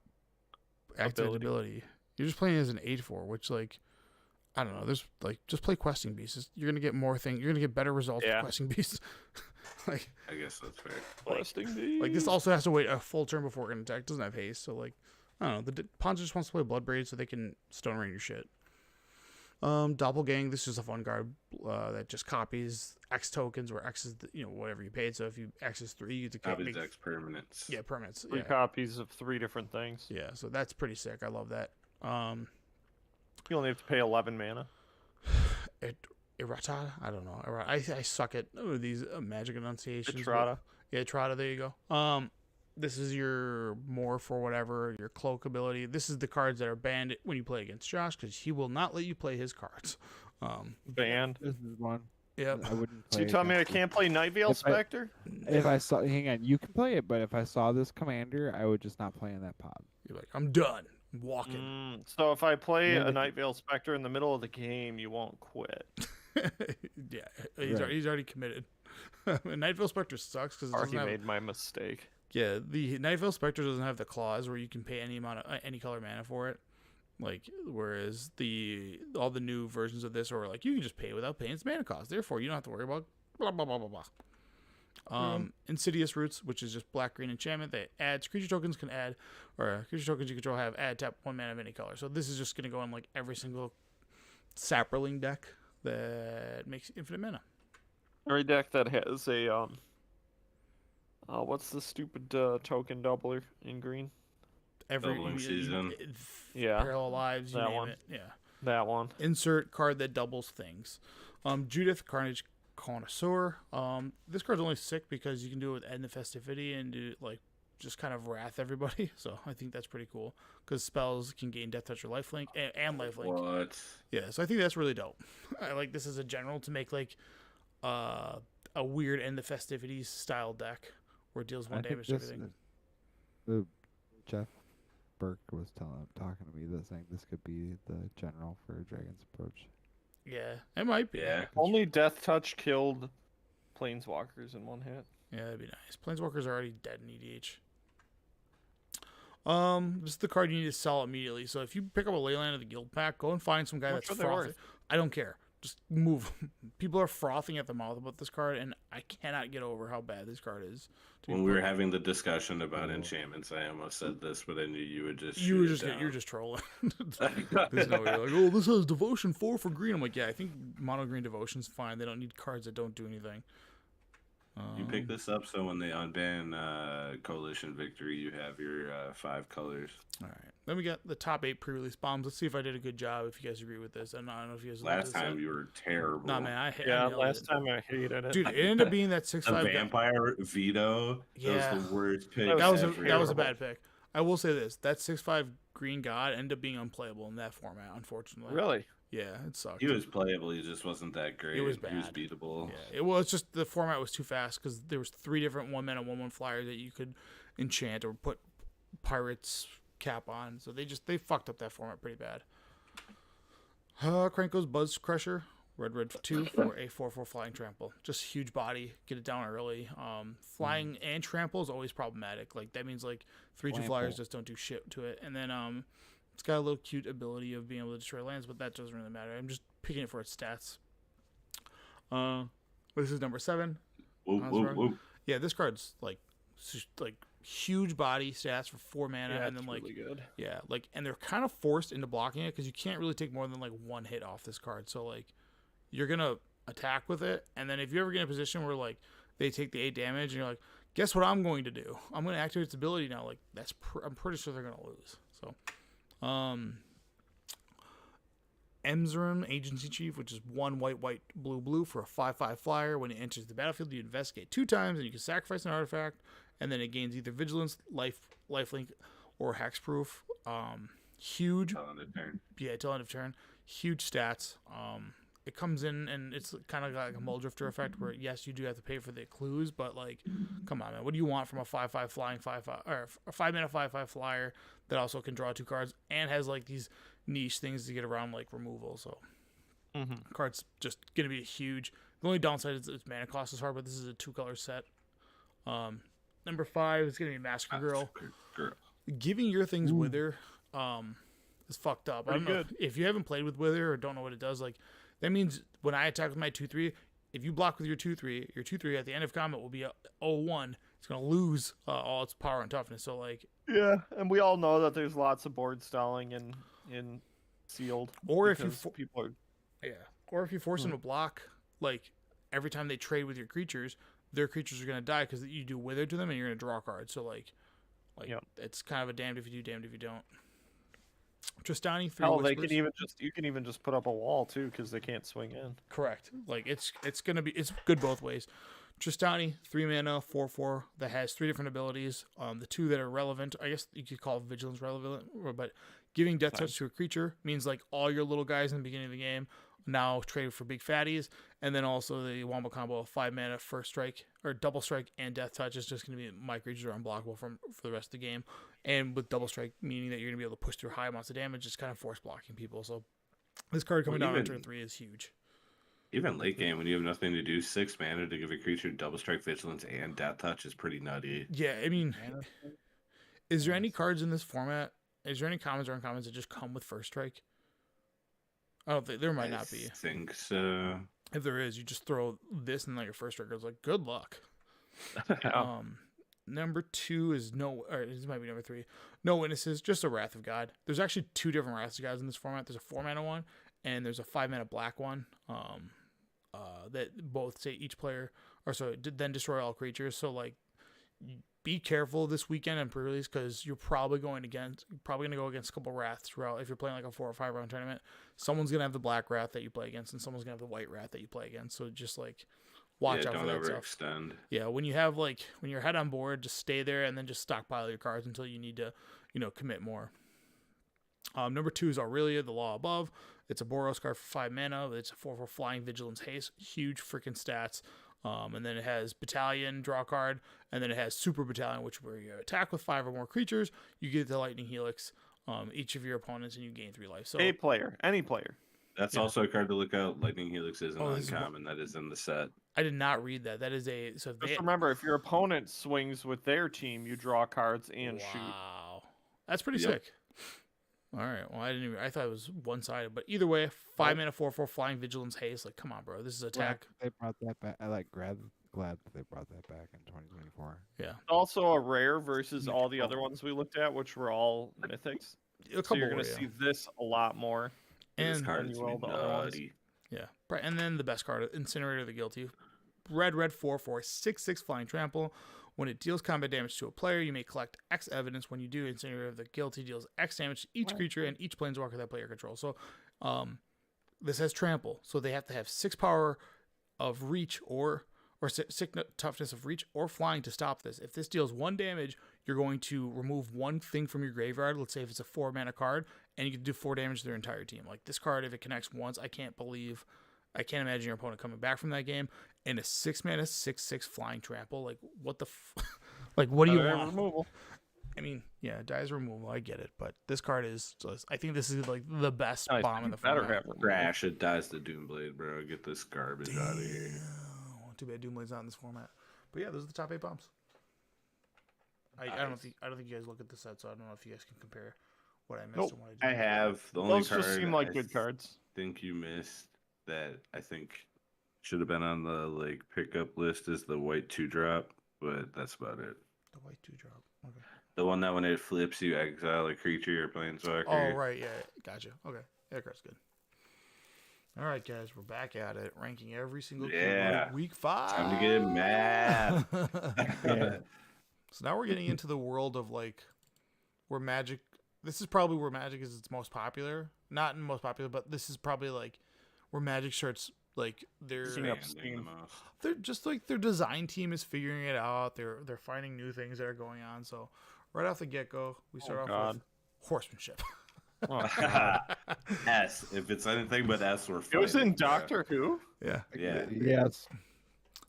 activated ability. You're just playing as an 8/4, which I don't know. There's just play Questing Beasts. You're gonna get more things. You're gonna get better results with Questing Beasts. I guess that's fair. This also has to wait a full turn before it can attack. It doesn't have haste, so I don't know. The Ponza just wants to play Bloodbraid so they can Stone Rain your shit. Doppelgang. This is a fun card that just copies X tokens, where X is whatever you paid. So if you X is 3, you get to Copies X permanents. Yeah, permanents. 3 copies of 3 different things. Yeah, so that's pretty sick. I love that. You only have to pay 11 mana. Errata? I don't know. I suck at these magic enunciations. Errata. Yeah, Errata. There you go. This is your more for whatever, your cloak ability. This is the cards that are banned when you play against Josh because he will not let you play his cards. Banned. This is one. Yep. I wouldn't. So play you telling me I against it. can't play Night Veil If I- Spectre? If I saw, hang on, you can play it, but if I saw this commander, I would just not play in that pod. You're like, I'm done. I'm walking. So if I play Yeah, a but- Night Veil Spectre in the middle of the game, you won't quit. Yeah, he's already committed. Night Veil Spectre sucks because it Or doesn't he have. made my mistake. Yeah, the Night Veil Spectre doesn't have the clause where you can pay any amount of any color mana for it. Whereas all the new versions of this are you can just pay without paying its mana cost. Therefore, you don't have to worry about blah blah blah blah blah. Insidious Roots, which is just black green enchantment that adds creature tokens creature tokens you control have add tap 1 mana of any color. So this is just gonna go in every single Saproling deck that makes infinite mana. Every deck that has a what's the stupid token doubler in green? Doubling season. Yeah, Parallel Lives, you that name one. it. Yeah. That one. Insert card that doubles things. Judith, Carnage Connoisseur. This card's only sick because you can do it with End the Festivity and do just kind of wrath everybody. So I think that's pretty cool because spells can gain Death Touch or Lifelink and Lifelink. What? Yeah, so I think that's really dope. I like this as a general to make a weird End the Festivities style deck where it deals 1 I think damage to everything. The Jeff Burke was talking to me that saying this could be the general for Dragon's Approach. Yeah, it might be. Yeah. Only Death Touch killed Planeswalkers in 1 hit. Yeah, that'd be nice. Planeswalkers are already dead in EDH. This is the card you need to sell immediately. So if you pick up a Leyland of the Guild Pack, go and find some guy How much that's are they frothing. worth? I don't care. Just move. People are frothing at the mouth about this card, and I cannot get over how bad this card is. When we were having the discussion about enchantments, I almost said this, but I knew you would just. you were shoot just it you're down. just trolling. There's no way you're like, oh, this has Devotion 4 for green. I'm like, yeah, I think mono green Devotion's fine. They don't need cards that don't do anything. You pick this up so when they unban Coalition Victory, you have your 5 colors. All right. Then we got the top 8 pre-release bombs. Let's see if I did a good job. If you guys agree with this, and I don't know if you guys. Last time you were terrible. Nah, man, I last time I hated it. Dude, it ended up being that 6-5 the vampire veto. Yeah, that was the worst pick. That was a bad pick. I will say this: that 6-5 green god ended up being unplayable in that format, unfortunately. Really? Yeah, it sucked. He was playable. He just wasn't that great. It was bad. He was beatable. Yeah, it was just the format was too fast because there was 3 different 1-mana 1/1 flyers that you could enchant or put pirates cap on. So they fucked up that format pretty bad. Krenko's Buzz Crusher, red 2 for a 4/4 flying trample. Just huge body, get it down early. Flying and trample is always problematic. Like that means like 3/2 flyers just don't do shit to it. And then it's got a little cute ability of being able to destroy lands, but that doesn't really matter. I'm just picking it for its stats. This is number 7. Whoop. Yeah, this card's like huge body stats for 4 mana, and then like really good. Yeah, like, and they're kind of forced into blocking it because you can't really take more than like 1 hit off this card. So like, you're gonna attack with it, and then if you ever get in a position where like they take the 8 damage, and you're like, guess what I'm going to do? I'm going to activate its ability now. Like I'm pretty sure they're gonna lose. So, Emzrim Agency Chief, which is 1 white, blue for a 5/5 flyer. When it enters the battlefield, you investigate 2 times, and you can sacrifice an artifact, and then it gains either Vigilance, Lifelink, or Hexproof. Huge. Till end of turn. Yeah, till end of turn. Huge stats. It comes in, and it's kind of like a Muldrifter effect, where yes, you do have to pay for the clues, but like, come on, man, what do you want from a 5/5 flying 5/5 or a 5-mana 5/5 flyer that also can draw 2 cards and has like these niche things to get around like removal? So, card's just gonna be huge. The only downside is its mana cost is hard, but this is a 2-color set. Number 5 is gonna be Massacre Girl. Giving your things Wither is fucked up. I don't know if you haven't played with Wither or don't know what it does. Like, that means when I attack with my 2/3, if you block with your 2/3, your 2/3 at the end of combat will be a 0/1. It's gonna lose all its power and toughness. So like, yeah, and we all know that there's lots of board stalling in sealed. Or if you people are, or if you force them to block, like every time they trade with your creatures, their creatures are gonna die because you do Wither to them and you're gonna draw cards. So like it's kind of a damned if you do, damned if you don't. Tristani, 3 hell, Whispers. you can even just put up a wall too because they can't swing in. Correct. Like it's good both ways. Tristani, 3 mana, 4/4 that has 3 different abilities. The 2 that are relevant, I guess you could call Vigilance relevant, but giving Death Touch to a creature means like all your little guys in the beginning of the game now trade for big fatties, and then also the wombo combo of 5 mana first strike or double strike and Death Touch is just going to be my creatures are unblockable for the rest of the game, and with double strike meaning that you're going to be able to push through high amounts of damage, just kind of force blocking people. So this card coming down on turn 3 is huge. Even late game when you have nothing to do, 6 mana to give a creature double strike, Vigilance, and Death Touch is pretty nutty. Yeah, I mean, is there any cards in this format? Is there any commons or uncommons that just come with first strike? I don't think there might not be. I think so. If there is, you just throw this and like your first strike goes like, good luck. Number 2 is this might be number 3. No Witnesses, just a Wrath of God. There's actually 2 different Wraths of Gods in this format. There's a 4-mana one and there's a 5-mana black one. That both say each player, then destroy all creatures. So like, be careful this weekend in pre-release because you're probably going to go against a couple Wraths throughout. If you're playing like a 4 or 5 round tournament, someone's gonna have the black Wrath that you play against, and someone's gonna have the white Wrath that you play against. So just like watch out for that stuff. Overextend. Yeah, when you're head on board, just stay there and then just stockpile your cards until you need to, commit more. Number 2 is Aurelia, the Law Above. It's a Boros card for 5 mana. It's a 4/4 flying Vigilance Haste. Huge freaking stats. And then it has Battalion, draw card, and then it has Super Battalion, which where you attack with 5 or more creatures, you get the Lightning Helix, each of your opponents, and you gain 3 life. So any player. That's also a card to look out. Lightning Helix is an uncommon that is in the set. I did not read that. That is just remember, if your opponent swings with their team, you draw cards and shoot. Wow, that's pretty sick. All right. Well, I thought it was one-sided, but either way, 5 mana 4/4 flying Vigilance Haste. Like, come on, bro. This is attack. They brought that back. I glad that they brought that back in 2024. Yeah. Also a rare versus all the other ones we looked at, which were all mythics. So you're going to see this a lot more. And this card is nutty. Yeah. And then the best card, Incinerator the Guilty. red 4/4 6/6 flying trample. When it deals combat damage to a player, you may collect X evidence. When you do, Incinerator of the Guilty deals X damage to each creature and each planeswalker that player controls. So, this has trample, so they have to have 6 power of reach or 6 toughness of reach or flying to stop this. If this deals 1 damage, you're going to remove 1 thing from your graveyard. Let's say if it's a 4 mana card, and you can do 4 damage to their entire team. Like this card, if it connects once, I can't imagine your opponent coming back from that game. And a 6 mana 6/6 flying trample. Like what the, like what do you want? Removal. I mean, yeah, dies removal. I get it, but this card is. I think this is like the best I bomb in the better format. have removal. Crash, it dies to Doomblade, bro. Get this garbage out of here. Too bad Doomblade's not in this format. But yeah, those are the top 8 bombs. I don't think you guys look at the set, so I don't know if you guys can compare what I missed and what I I did. have the only Those card just seem like I good cards. think you missed that I think should have been on the like pickup list is the white 2-drop, but that's about it. The white 2-drop. Okay. The one that when it flips, you exile a creature or planeswalker. Oh right, yeah, gotcha. Okay, that card's good. All right, guys, we're back at it, ranking every single card. Week 5. Time to get mad. Yeah. So now we're getting into the world of like where Magic. This is probably where Magic is its most popular. Not most popular, but this is probably like where Magic starts like Picking up steam. they're just like their design team is figuring it out. They're finding new things that are going on. So right off the get go, we start off with horsemanship. Oh, God. S. If it's anything but S, we're It was in fighting, bro. Doctor Who. Yeah. Yeah. Yes.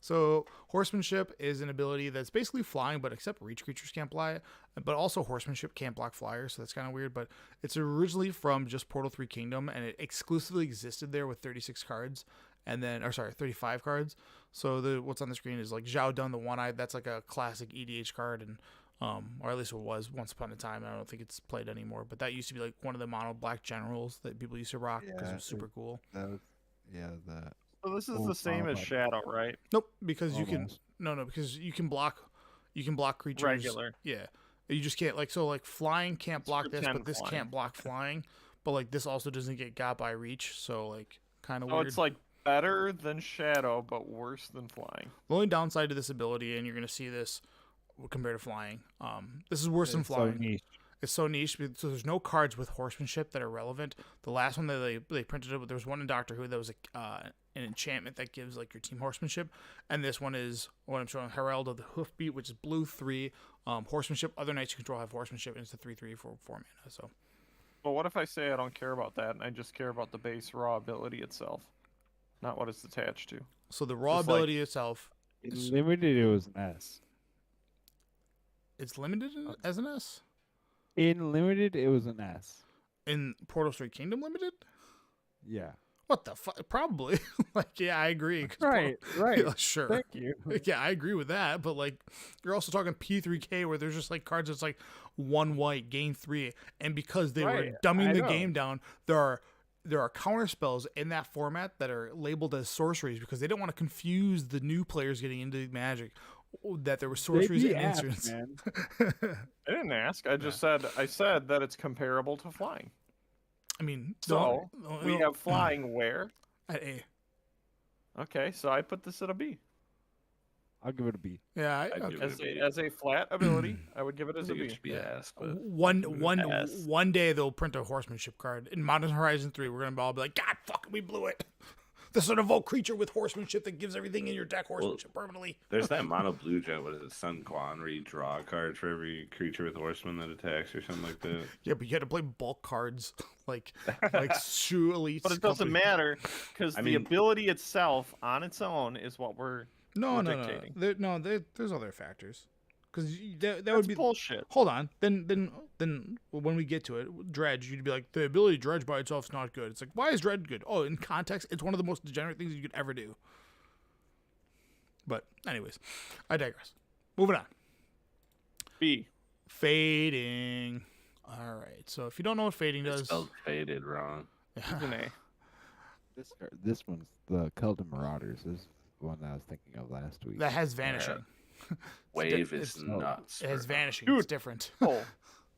So horsemanship is an ability that's basically flying, but except reach creatures can't fly it. But also horsemanship can't block flyers, so that's kind of weird. But it's originally from just Portal 3 Kingdom, and it exclusively existed there with 36 cards, and then 35 cards. So what's on the screen is like Zhao Dun, the one-eyed. That's like a classic EDH card, and or at least it was once upon a time. I don't think it's played anymore, but that used to be like one of the mono black generals that people used to rock because it was super cool. That was, that. So this is Oh, the same as wow. Shadow, right? Nope, because you can Almost. no because you can block creatures. Regular. Yeah, you just can't like flying can't block this, but pretend this flying. can't block flying. But like this also doesn't get got by reach, so like kind of Oh, weird. it's like better than Shadow, but worse than flying. The only downside to this ability, and you're gonna see this compared to flying. This is worse than flying. It's so niche, so there's no cards with horsemanship that are relevant. The last one that they printed it, but there was one in Doctor Who that was an enchantment that gives like your team horsemanship, and this one is what I'm showing, Herald of the Hoofbeat, which is blue 3 horsemanship. Other knights you control have horsemanship, and it's a 3/3 for 4 mana. So, But what if I say I don't care about that and I just care about the base raw ability itself, not what it's attached to? so the raw It's like- ability itself, In limited, it was an S. it's limited as an S. In limited, it was an S. In Portal 3 Kingdom Limited. Yeah. What the fuck? Probably. Like, yeah, I agree. 'cause Right. Yeah, sure. Thank you. Yeah, I agree with that. But like, you're also talking P3K where there's just like cards that's like 1 white, gain 3, and because they were Right, dumbing I the know. game down, there are counter spells in that format that are labeled as sorceries because they don't want to confuse the new players getting into Magic that there were sorceries They and asked, instants. man. I didn't ask. I just said that it's comparable to flying. I mean, So we have flying where? at A. Okay, so I put this at a B. I'll give it a B. Yeah, I'd okay. give it a B. As a flat ability, I would give it I as a think it B. should be S, but One S. one day they'll print a horsemanship card in Modern Horizon 3. We're gonna all be like, God, fuck, we blew it. This is an evoke creature with horsemanship that gives everything in your deck horsemanship permanently. there's that mono blue jet. What is it? Sun Quan, where you draw a card for every creature with horseman that attacks or something like that. Yeah, but you had to play bulk cards like Shoe Elite. But it doesn't matter because I the mean- ability itself on its own is what we're No. dictating. There's other factors. Because that That's would be bullshit. Hold on. Then when we get to it, Dredge, you'd be like, the ability to Dredge by itself is not good. It's like, why is Dredge good? Oh, in context, it's one of the most degenerate things you could ever do. But anyways, I digress. Moving on. B. Fading. All right. So if you don't know what fading It's does, spelled faded wrong. It's an A. This one's the Keldon Marauders. This is the one that I was thinking of last week. that has vanishing. Wave it's- is nuts. It has bro. vanishing. Dude. It's different. Oh,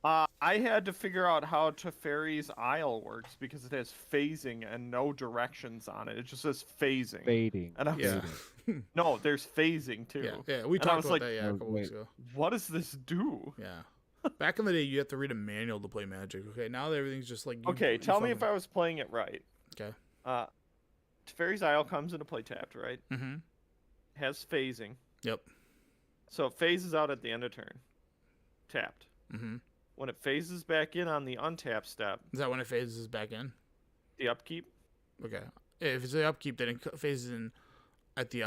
I had to figure out how Teferi's Isle works because it has phasing and no directions on it. It just says phasing. Fading. And I was Yeah. no, there's phasing too. Yeah, we And I talked was about like, that a couple weeks wait. ago. What does this do? Yeah. Back in the day, you have to read a manual to play Magic. Okay, now everything's just like. Okay, tell me if I was playing it right. Okay. Teferi's Isle comes into play tapped, right? Mm-hmm. Has phasing. Yep. So it phases out at the end of turn. Tapped. Mm-hmm. When it phases back in on the untap step, Is that when it phases back in? the upkeep. Okay. If it's the upkeep, then it phases in at the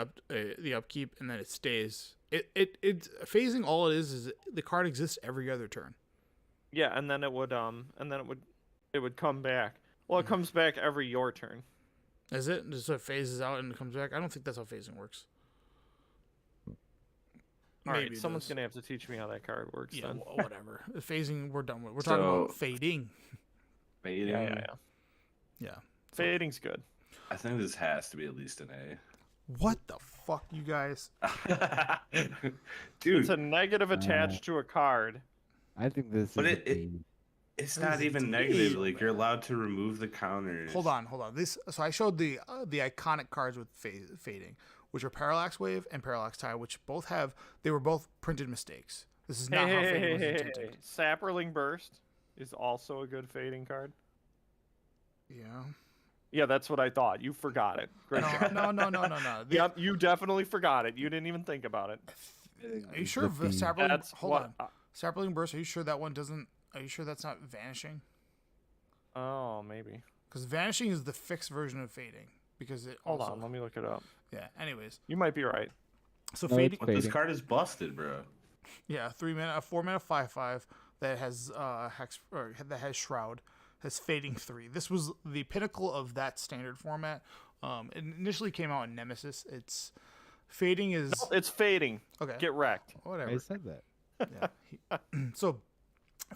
upkeep, and then it stays. It's phasing. All it is the card exists every other turn. Yeah, and then it would come back. Well, it comes back every your turn. Is it? Just so it phases out and it comes back? I don't think that's how phasing works. All Maybe right, it someone's does. gonna have to teach me how that card works. Yeah, then. whatever. Phasing, we're done with. We're talking about fading. Fading. Yeah. Fading's good. I think this has to be at least an What the fuck, you guys? A. Dude, It's a negative attached to a card. I think this But is it- a B. it's This not is even deep, negative. Like, you're man. allowed to remove the counters. Hold on. So I showed the iconic cards with fading, which are Parallax Wave and Parallax Tide, which they were both printed mistakes. This is not how fading was intended. Sapperling Burst is also a good fading card. Yeah. Yeah, that's what I thought. You forgot it. Great job. No. Yep, you definitely forgot it. You didn't even think about it. Are you sure The Sapperling? That's Hold what. on. Sapperling Burst. Are you sure that one doesn't? Are you sure that's not vanishing? Oh, maybe. Because vanishing is the fixed version of fading. Because it Hold also, on, let me look it up. Yeah. Anyways, You might be right. so No, fading. it's But this fading. card is busted, bro. Yeah, 3-mana, a 4-mana 5/5 that has hex or that has shroud, has fading 3. This was the pinnacle of that standard format. It initially came out in Nemesis. It's fading is No, it's fading. okay. Get wrecked. Whatever. I said that. Yeah. So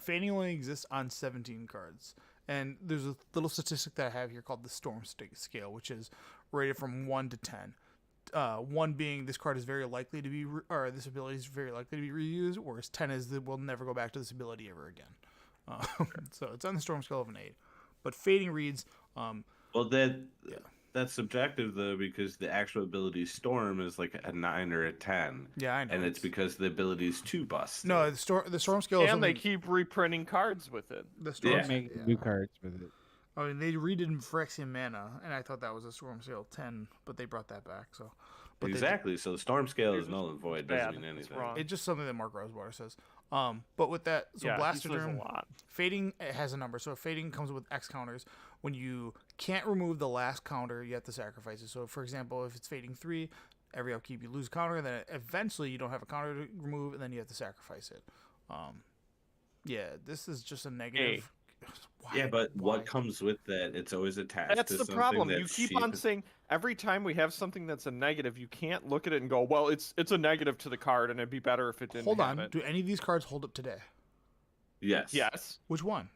fading only exists on 17 cards. And there's a little statistic that I have here called the Storm Scale, which is rated from 1 to 10. 1 being this card is very likely to be, or this ability is very likely to be reused, whereas 10 is that we'll never go back to this ability ever again. So it's on the Storm Scale of an 8. But fading reads, Well, that's subjective, though, because the actual ability Storm is like a 9 or a 10. yeah, I know. And it's because the ability is too busted. no, the Storm Scale is And they something, keep reprinting cards with it. the Storm Yeah. Scale, Make new cards with it. I mean, they redid Phyrexian Mana, and I thought that was a Storm Scale 10, but they brought that back. So, but they- Exactly. So the Storm Scale is It's null and void. bad. Doesn't mean It's anything. wrong. it's just something that Mark Rosewater says. But with that, so Yeah, he Blaster says a Germ, lot. fading it has a number. So fading comes with X counters. When you can't remove the last counter, you have to sacrifice it. So, for example, if it's fading 3, every upkeep you lose a counter, then eventually you don't have a counter to remove, and then you have to sacrifice it. Yeah, this is just a negative. Why? Yeah, but Why? what comes with that? It's always attached That's to the something problem. You that's keep cheap. on saying every time we have something that's a negative, you can't look at it and go, "Well, it's a negative to the card, and it'd be better if it didn't." Hold have on. it." Do any of these cards hold up today? Yes. Yes. Which one?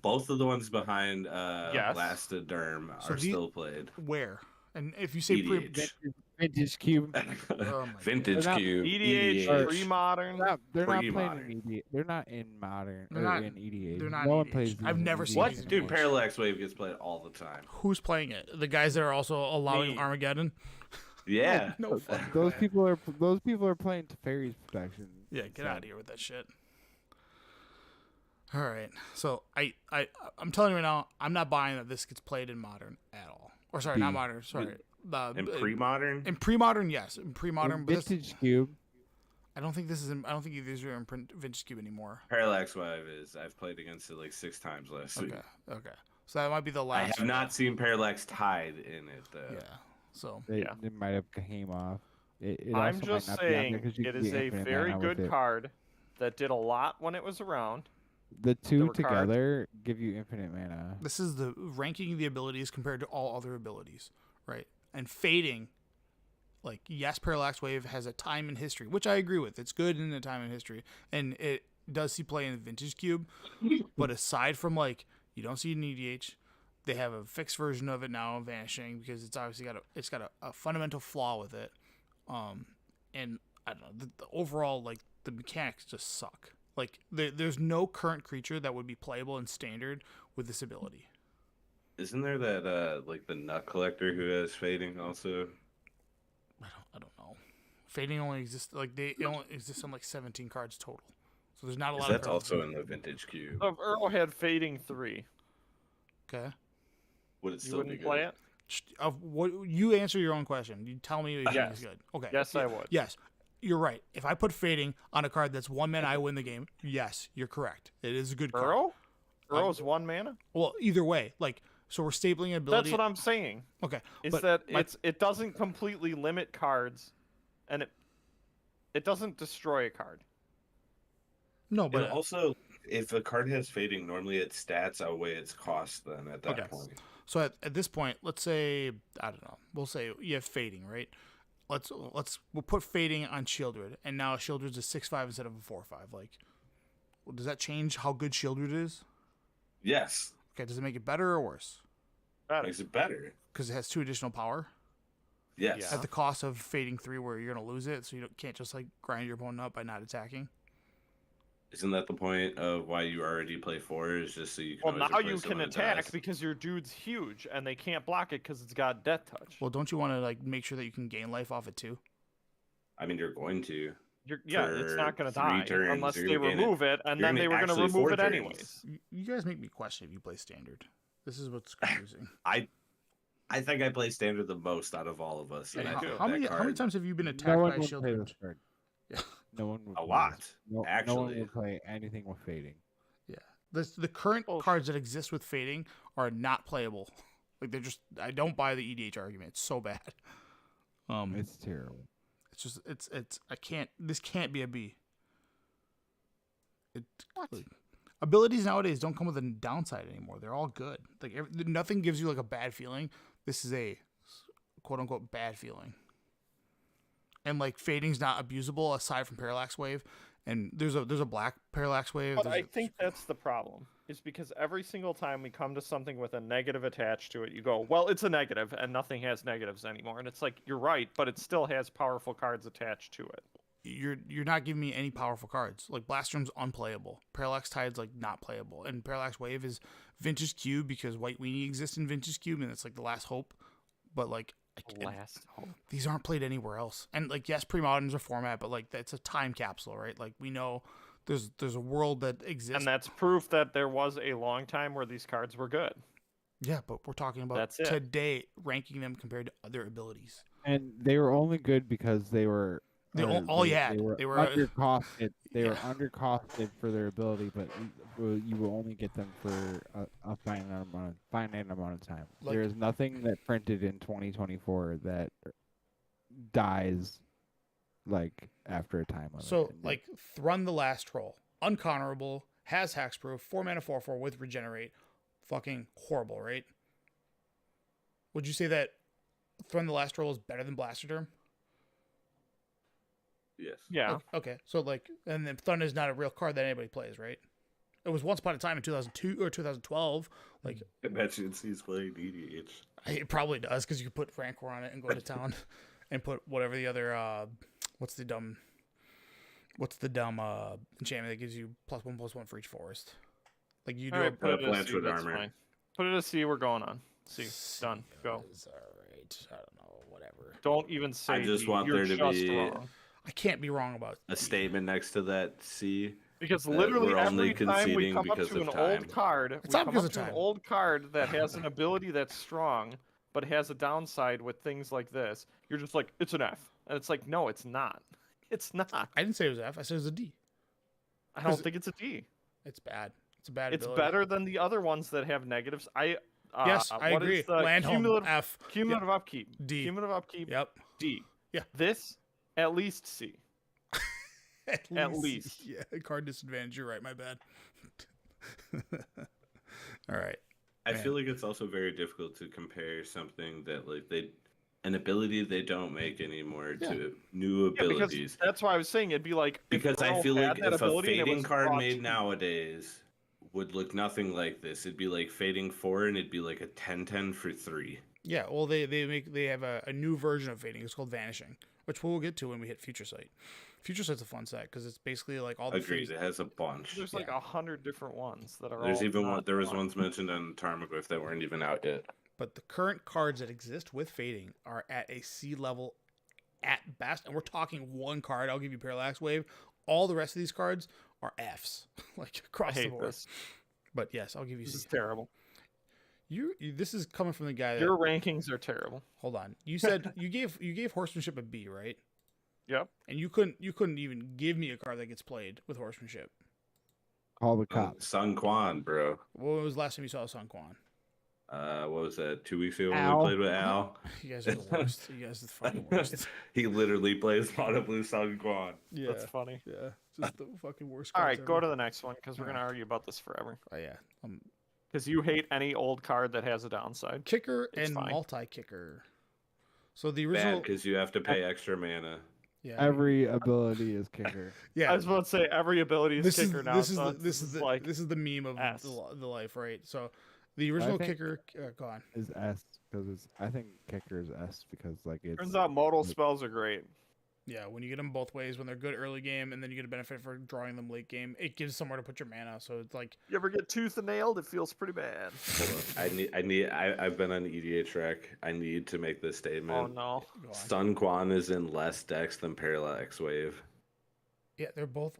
Both of the ones behind Yes. Blastoderm So are do you- still played. Where? And if you say pre, EDH. Vintage Cube. Oh my Vintage God. Cube. EDH, Or- pre-modern. They're not playing Pre-modern. in EDH. They're not in modern. They're or not- in EDH. they're not no in one EDH. plays. I've these in never EDH seen What? these anymore. Dude, Parallax Wave gets played all the time. who's playing it? The guys that are also allowing Me. Armageddon. Yeah. No fucking Those way. people are playing Teferi's protection. Yeah, get so- out of here with that shit. All right, so I'm telling you right now, I'm not buying that this gets played in modern at all. Or sorry, not B. modern. Sorry, And pre-modern? in pre-modern, yes, in pre-modern, In but this, Vintage Cube. I don't think this is. I don't think either of these are in Vintage Cube anymore. Parallax Wave is. I've played against it like 6 times last week. Okay. So that might be the I last. have not seen Parallax Tide in it, though. Yeah. So Yeah. It might have came off. It I'm also just might not be on there saying 'cause you it can is do a infinite very mana with good it. card that did a lot when it was around. The two There were cards. together give you infinite mana. this is the ranking the abilities compared to all other abilities, right? And fading, like yes, Parallax Wave has a time in history, which I agree with. It's good in a time in history, and it does see play in Vintage Cube. But aside from like you don't see it in EDH, they have a fixed version of it now, vanishing because it's obviously got a fundamental flaw with it. And I don't know the overall like the mechanics just suck. Like there's no current creature that would be playable in standard with this ability. Isn't there that like the nut collector who has fading also? I don't know. Fading only exists it only exists on like 17 cards total. So there's not a lot That's of cards. also in the vintage cube. So if Earl had Fading 3, Okay. Would it you still be wouldn't good? play it? Of what you answer your own question. You tell me if you think it's Yes. good. Okay. Yes, I would. Yes. You're right. If I put fading on a card that's 1 mana, I win the game. Yes, you're correct. It is a good card. Earl? Earl's 1 mana? Well, either way, like so we're stapling ability. That's what I'm saying. Okay. Is but that my- it doesn't completely limit cards, and it doesn't destroy a card. no, But but also, if a card has fading, normally its stats outweigh its cost. Then at that Okay. point, so at this point, let's say I don't know. We'll say you have fading, right? We'll put fading on Shieldred, and now Shieldred's a 6/5 instead of a 4/5. Like, well, does that change how good Shieldred is? yes, Okay, does it make it better or worse? Better. makes it better. Because it has 2 additional power Yes. Yeah. at the cost of fading 3, where you're gonna lose it, so you can't just like grind your opponent up by not attacking. Isn't that the point of why you already play 4? Is just so you can. Well, always now replace you it can when it attack dies? because your dude's huge, and they can't block it because it's got Death Touch. Well, don't you want to like make sure that you can gain life off it too? I mean, you're going to. It's not going to for 3 die turns, unless you're they gonna gain it. remove it, and You're then gonna they were going to actually remove 4 it turns. anyways. You guys make me question if you play standard. This is what's confusing. I think I play standard the most out of all of us. and Yeah, I you think do. how that many card, times have you been No attacked one by a would shield? play this card. Yeah. No one would. A play lot, this. No one actually. would play anything with fading. Yeah. The current Bullshit. cards that exist with fading are not playable. Like they're just I don't buy the EDH argument. It's so bad. It's terrible. It's just it's I can't this can't be a B. Like, abilities nowadays don't come with a downside anymore. They're all good. Like nothing gives you like a bad feeling. This is a quote unquote bad feeling. And like fading's not abusable aside from Parallax Wave. And there's a black Parallax Wave. But there's I a- think that's the problem. Is because every single time we come to something with a negative attached to it, you go, well, it's a negative, and nothing has negatives anymore. And it's like, you're right, but it still has powerful cards attached to it. you're not giving me any powerful cards. Like Blastrum's unplayable. Parallax Tide's like not playable. And Parallax Wave is Vintage Cube because White Weenie exists in Vintage Cube and it's like the last hope. But like Last hope. these aren't played anywhere else. And like yes, pre-modern's a format, but like that's a time capsule, right? Like we know there's a world that exists. And that's proof that there was a long time where these cards were good. Yeah, but we're talking about That's it. today ranking them compared to other abilities. And they were only good because they were. All you had. They They were were, undercosted. They were Yeah. undercosted for their ability, but you will only get them for a finite amount of time. Like- there is nothing that printed in 2024 that dies like after a time limit. So And like Thrun the Last Troll, uncounterable, has hexproof, 4 mana 4/4 with regenerate, fucking horrible, right? Would you say that Thrun the Last Troll is better than Blastoderm? Yes. Yeah. Okay, so like, and then Thrun is not a real card that anybody plays, right? It was once upon a time in 2002 or 2012. Like Imagine he's playing EDH. it probably does because you could put Rancor on it and go to town, and put whatever the other what's the dumb enchantment that gives you +1/+1 for each forest. Like you do All right, put it Blanchwood at C, that's armor. fine. Put it at C, we're going on. C, done, go. All right, I don't know, whatever. Don't even say just D, want you're there to just be wrong. I can't be wrong about A statement next to that C. Because that literally we're only every time we conceding come up because to of an time. old card, It's we not come because up of to an time. old card that has an ability that's strong, but has a downside with things like this. You're just like, it's an F. And it's like, no, it's not. It's not. I didn't say it was F. I said it was a D. I don't 'Cause- think it's a D. It's bad. It's a bad It's ability. better than the other ones that have negatives. Yes, I what agree. is the Landholm, cumulative, F. cumulative upkeep? D. Cumulative upkeep, Yep. D. Yeah. This, at least C. At least. Yeah, card disadvantage. You're right. My bad. All right. I Man. feel like it's also very difficult to compare something that like an ability they don't make anymore to new Yeah, because abilities. that's why I was saying it'd be like if Because I Earl feel had like that if a ability and it fading was card brought made to- nowadays would look nothing like this. It'd be like fading 4 and it'd be like a 10/10 for 3. Yeah. Well, they have a new version of fading. It's called vanishing, which we'll get to when we hit Future Sight. Future Sight's a fun set because it's basically like all the Agreed. phase. It has a bunch. There's like 100 different ones that are. There's all even one. not There was fun. ones mentioned in Tarmogoyf that weren't even out yet. But the current cards that exist with fading are at a C level at best, and we're talking one card. I'll give you Parallax Wave. All the rest of these cards are Fs, like I across the hate board. this. But yes, I'll give you This is C. terrible. You this is coming from the guy that. Your rankings are terrible. Hold on. You said you gave Horsemanship a B, right? Yep. And you couldn't even give me a card that gets played with Horsemanship. Call the cops. Sun Quan, bro. When was the last time you saw Sun Quan? What was that? 2 weeks ago when Al. we played with Al. You guys are the worst. You guys are the fucking worst. He literally plays Mono Blue Sun Quan. Yeah. That's funny. Yeah. Just the fucking worst. All cards right, go ever. to the next one because we're gonna argue about this forever. Oh yeah. Because you hate any old card that has a downside. Kicker It's and fine. multi-kicker. So the Bad original. because you have to pay extra mana. Yeah. Every ability is kicker. Yeah. I was about to say every ability is kicker now. This is so this is the like this is the meme of S. the life, right? So the original think- kicker. Go on. Is S because it's. I think kicker is S because like it's. turns out modal spells are great. Yeah, when you get them both ways, when they're good early game, and then you get a benefit for drawing them late game, it gives somewhere to put your mana. So it's like, You ever get tooth and nailed? It feels pretty bad. I've been on EDH rec. I need to make this statement. Oh no. go on. Sun Quan is in less decks than Parallax Wave. Yeah, they're both.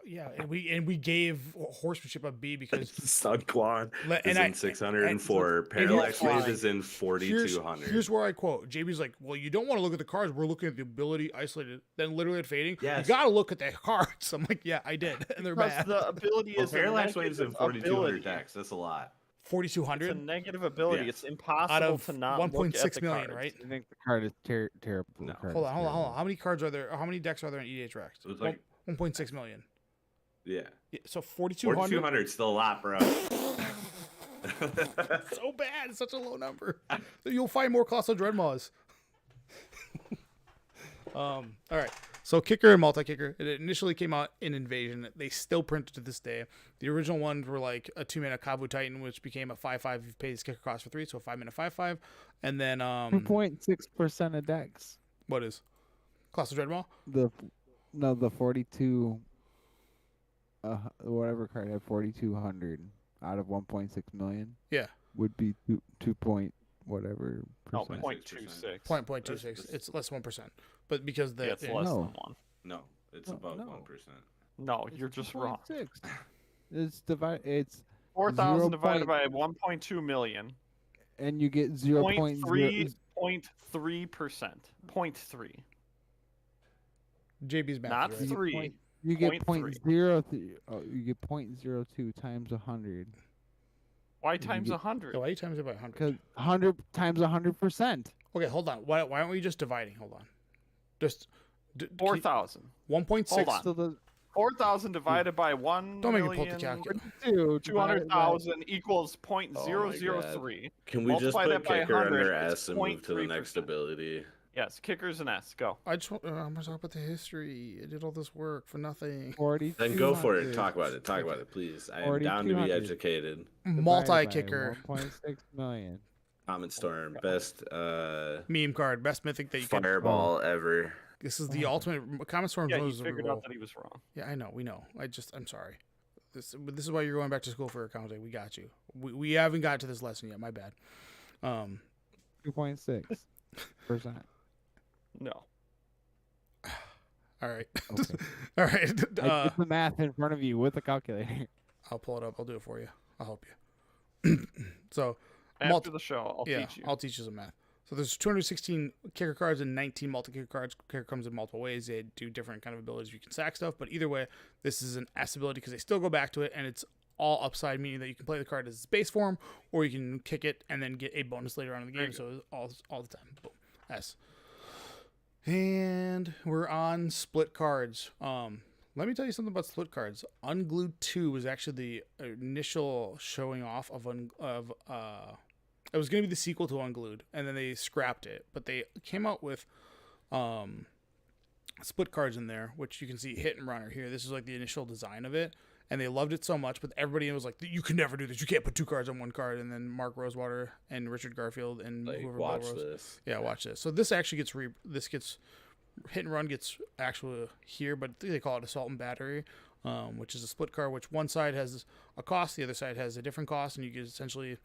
Yeah, and we gave Horsemanship a B because Sun Quan Let- is and in 604. Parallax here's Wave why. is in here's 4200. here's where I quote. JB's like, well, you don't want to look at the cards. We're looking at the ability isolated. Then literally at fading, Yes. you got to look at the cards. I'm like, yeah, I did, and they're Because bad. the ability Well, is Parallax a Wave's in negative 4200 ability. decks. That's a lot. It's a 4,200 negative ability. Yes. It's impossible out of to not look at 1.6 the million, cards. right? I think the card is terrible. No. Hold on. How many cards are there? How many decks are there in EDH Rex? So it's like, 1.6 million. yeah. Yeah, so 4,200. 4200 is still a lot, bro. So bad. It's such a low number. You'll find more Colossal Dreadmaws. All right. So kicker and multi-kicker. It initially came out in Invasion. They still print it to this day. The original ones were like a 2-mana Kavu Titan, which became a 5/5 if you pay this kicker cost for 3, so a 5-mana 5/5. And then 2.6% of decks. what is Colossal Dreadmaw? The 42. Whatever card had 4,200 out of 1.6 million. Yeah. Would be two point whatever No, percent. 0.26. 0.26. That's- It's less than 1%. But because the Yeah, it's less No. than one. No, it's No, above no. 1%. No, you're just wrong. 2.6. It's divide. It's 4,000 0 divided point- by 1.2 million. and you get 0.3. 0.3%. 0.3. JB's math. Not is right. 3. You get 0.3. 0.03. Oh, you get 0.02 times 100. Why You times get- 100? So why are you times it by 100? Because 100 times 100%. Okay, hold on. Why aren't we just dividing? Hold on. Just 4,000. 1.6. Hold on. So the 4,000 divided by 1 Don't make me pull up the calculator. 200,000 equals 0.003. Can we just Multiply put that by kicker 100, under it's S and move to the next 0.3%. ability? Yes, kickers and S. Go. I just I'm gonna talk about the history. I did all this work for nothing. 40. Then go for it. Talk about it. Talk about it, please. I am down to be 4,200. educated. Multi-kicker 1.6 million. Comet Storm, best meme card, best mythic that you can. fireball ever. This is the ultimate. Common Storm Yeah, you was a figured reroll. out that he was wrong. Yeah, I know. We know. I'm sorry. This is why you're going back to school for accounting. We got you. We haven't got to this lesson yet. My bad. 2.6%. No. All right. Okay. All right. I did the math in front of you with a calculator. I'll pull it up. I'll do it for you. I'll help you. So After the show, I'll yeah, teach you. I'll teach you some math. So there's 216 kicker cards and 19 multi-kicker cards. Kicker comes in multiple ways. They do different kind of abilities. You can sack stuff, but either way, this is an S ability because they still go back to it, and it's all upside, meaning that you can play the card as its base form, or you can kick it and then get a bonus later on in the game. So it's all the time. Boom. S. And we're on split cards. Let me tell you something about split cards. Unglued 2 was actually the initial showing off of it was going to be the sequel to Unglued, and then they scrapped it. But they came out with split cards in there, which you can see Hit and Runner here. This is like the initial design of it, and they loved it so much, but everybody was like, you can never do this. You can't put 2 cards on 1 card. And then Mark Rosewater and Richard Garfield and Like, whoever watch Rose. this. Yeah, watch this. So this actually gets Hit and Run gets actually here, but they call it Assault and Battery, which is a split card, which one side has a cost, the other side has a different cost, and you can essentially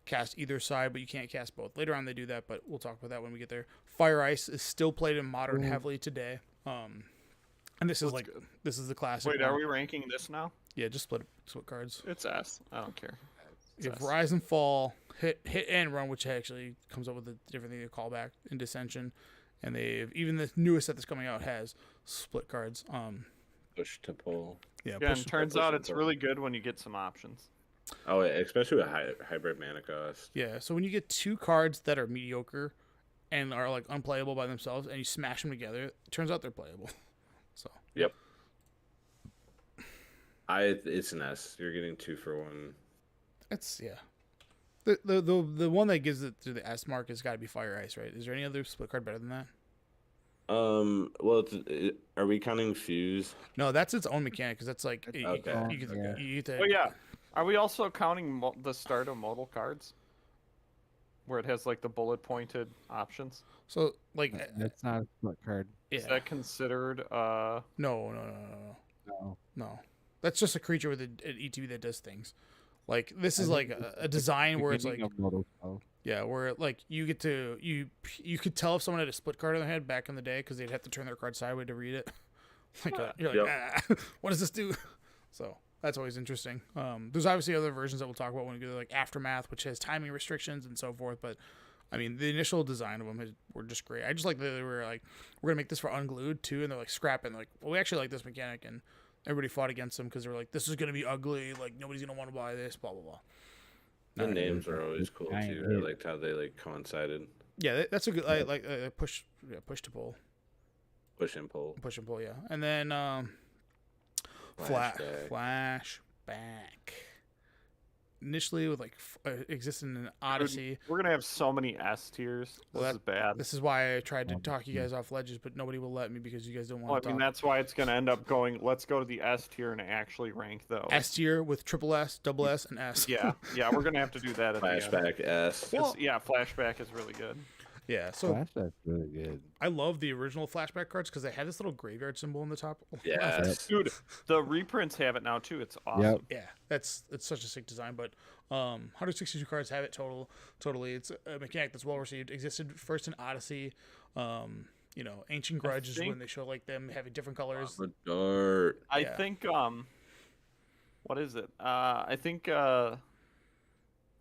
cast either side, but you can't cast both. Later on they do that, but we'll talk about that when we get there. Fire Ice is still played in Modern heavily today. And this is this is the classic. Wait, are we ranking this now? Yeah, just split cards. It's S. I don't care. You have Rise and Fall, hit and Run, which actually comes up with a different thing to call back in Dissension, and they've even the newest set that's coming out has split cards. Push to pull. Yeah, and turns out it's really good when you get some options. Oh, especially with hybrid mana cost. Yeah, so when you get two cards that are mediocre and are like unplayable by themselves, and you smash them together, it turns out they're playable. So. Yep. It's an S. You're getting 2 for 1. It's the one that gives it to the S mark has got to be Fire Ice, right? Is there any other split card better than that? Well, are we counting Fuse? No, that's its own mechanic because that's like Okay. you get to. Oh yeah, are we also counting the start of modal cards, where it has like the bullet pointed options? So like That's not a split card. yeah. Is that considered? No. That's just a creature with an ETB that does things. Like this is like a design where it's like yeah, where like you get to you could tell if someone had a split card in their head back in the day because they'd have to turn their card sideways to read it. Like you're like, what does this do? So that's always interesting. There's obviously other versions that we'll talk about when we go to like Aftermath, which has timing restrictions and so forth. But I mean, the initial design of them were just great. I just like that they were like, we're gonna make this for Unglued too, and they're like scrapping like, well, we actually like this mechanic, and everybody fought against them because they were like, this is gonna be ugly, like nobody's gonna want to buy this, blah blah blah. The names are always cool too. I liked how they like coincided. Yeah, that's a good push to pull. Push and pull. Push and pull, yeah. And then flashback. Initially with like existing in Odyssey. We're gonna have so many S tiers. This is bad. This is why I tried to talk you guys off ledges, but nobody will let me because you guys don't want to talk. That's why it's gonna end up going. Let's go to the S tier and actually rank those. S tier with triple S, double S, and S. Yeah, we're gonna have to do that at Flashback the end. S. Well, Flashback is really good. Yeah, so Flashback's really good. I love the original flashback cards because they had this little graveyard symbol on the top. Yes. Dude, the reprints have it now too. It's awesome. Yep. Yeah, it's such a sick design. But 162 cards have it totally. It's a mechanic that's well received. Existed first in Odyssey. Ancient Grudge is when they show like them having different colors. I think what is it? I think the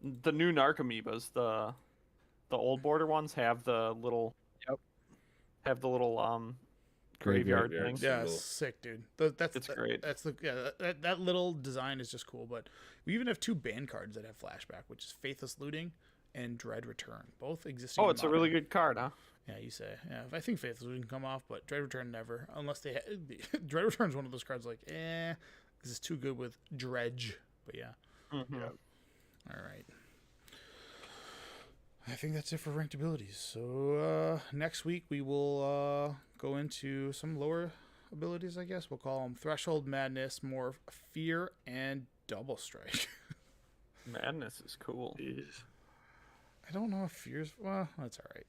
new Narcomoebas, the old border ones have the little graveyard thing. Yeah, sick, dude. It's great. That's that little design is just cool. But we even have 2 ban cards that have flashback, which is Faithless Looting and Dread Return, both existing. Oh, it's a really good card, huh? Yeah, you say. Yeah, I think Faithless Looting can come off, but Dread Return never, unless they. Dread Return is one of those cards like, this is too good with Dredge. But yeah. Mm-hmm. Yeah. All right. I think that's it for ranked abilities. So next week we will go into some lower abilities, I guess. We'll call them Threshold, Madness, Morph, Fear, and Double Strike. Madness is cool. Jeez. I don't know if Fear's... Well, that's all right.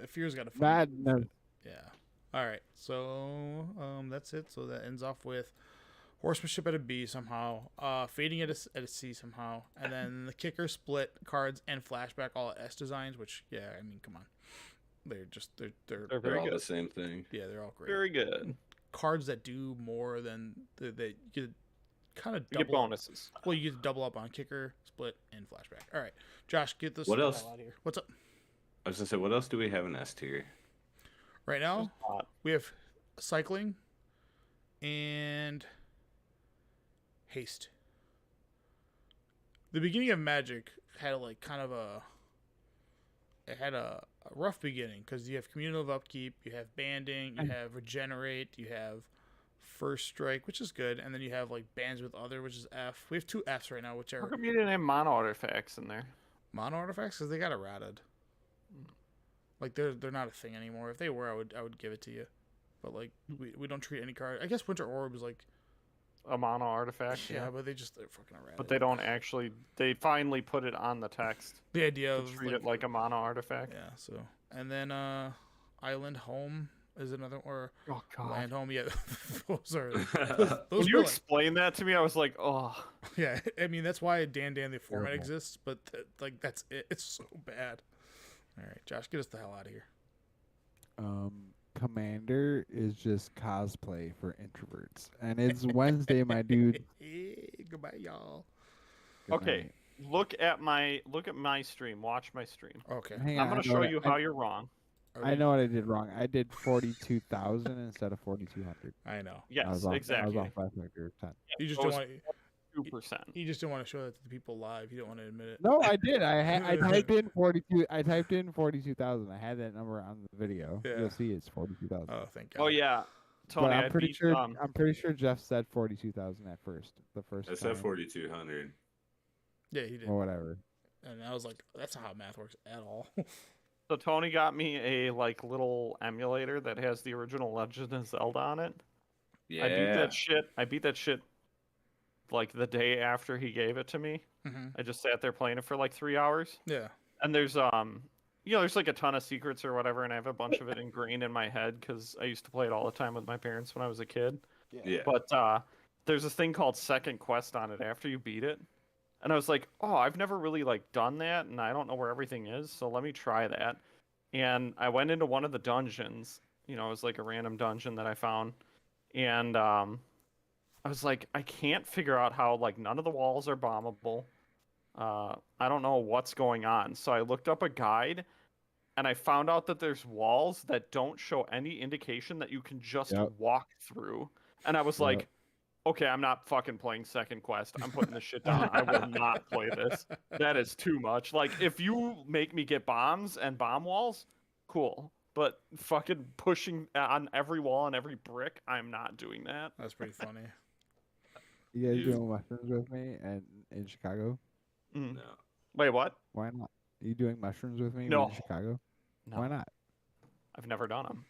Fear's got a fun... Madness. Yeah. All right. So that's it. So that ends off with Horsemanship at a B somehow, Fading at a C somehow, and then the Kicker, Split, Cards, and Flashback all at S designs, which, yeah, I mean, come on. They're all the same thing. Yeah, they're all great. Very good. Cards that do more than that you kind of double. You get bonuses. Well, you get to double up on Kicker, Split, and Flashback. All right, Josh, get this. What else? Out here. What's up? I was gonna say, what else do we have in S tier? Right now, we have Cycling and Haste. The beginning of Magic had like kind of a rough beginning because you have Communal Upkeep, you have Banding, you have Regenerate, you have First Strike, which is good, and then you have like Bands with Other, which is F. We have 2 Fs right now, which are How come you didn't have mono artifacts in there? mono artifacts because they got errated. Like they're not a thing anymore. If they were, I would give it to you, but like we don't treat any card. I guess Winter Orb is like a mono artifact. Yeah, but they're fucking errated. But they don't actually. They finally put it on the text. The idea of treat it like a mono artifact. Yeah. So and then Island Home is another, or Oh God. Land Home. Yeah, those are When those you were like, explained that to me, I was like, oh. yeah. I mean, that's why Dan the format Terrible. exists, but like that's it. It's so bad. All right, Josh, get us the hell out of here. Commander is just cosplay for introverts, and it's Wednesday, my dude. Hey, goodbye, y'all. Good Okay. night. Look at my stream. Watch my stream. Okay. Hang I'm on, gonna I know show what you how you're wrong. I know what I did wrong. I did 42,000 instead of 4,200. I know. I Yes, was off, exactly. I was off by a factor of 10. You just It don't was want. 2%. You just didn't want to show that to the people live. You don't want to admit it. No, I did. I typed in 42. I typed in 42,000. I had that number on the video. Yeah. You'll see it's 42,000. Oh, thank God. Oh yeah, Tony. But I I'm pretty beat, sure. I'm pretty sure Jeff said 42,000 at first. The first. I said time, 4,200. Yeah, he did. or whatever. And I was like, that's not how math works at all. So Tony got me a like little emulator that has the original Legend of Zelda on it. Yeah. I beat that shit like the day after he gave it to me. Mm-hmm. I just sat there playing it for like 3 hours. Yeah. And there's there's like a ton of secrets or whatever, and I have a bunch of it ingrained in my head because I used to play it all the time with my parents when I was a kid. Yeah. But there's this thing called Second Quest on it after you beat it. And I was like, oh, I've never really like done that, and I don't know where everything is, so let me try that. And I went into one of the dungeons. It was like a random dungeon that I found. And I was like, I can't figure out how like none of the walls are bombable. I don't know what's going on. So I looked up a guide, and I found out that there's walls that don't show any indication that you can just walk through. And I was like, okay, I'm not fucking playing Second Quest. I'm putting this shit down. I will not play this. That is too much. Like, if you make me get bombs and bomb walls, cool. But fucking pushing on every wall and every brick, I'm not doing that. That's pretty funny. You guys doing mushrooms with me and in Chicago? Mm. No. Wait, what? Why not? You doing mushrooms with me No. in Chicago? No. Why not? I've never done them.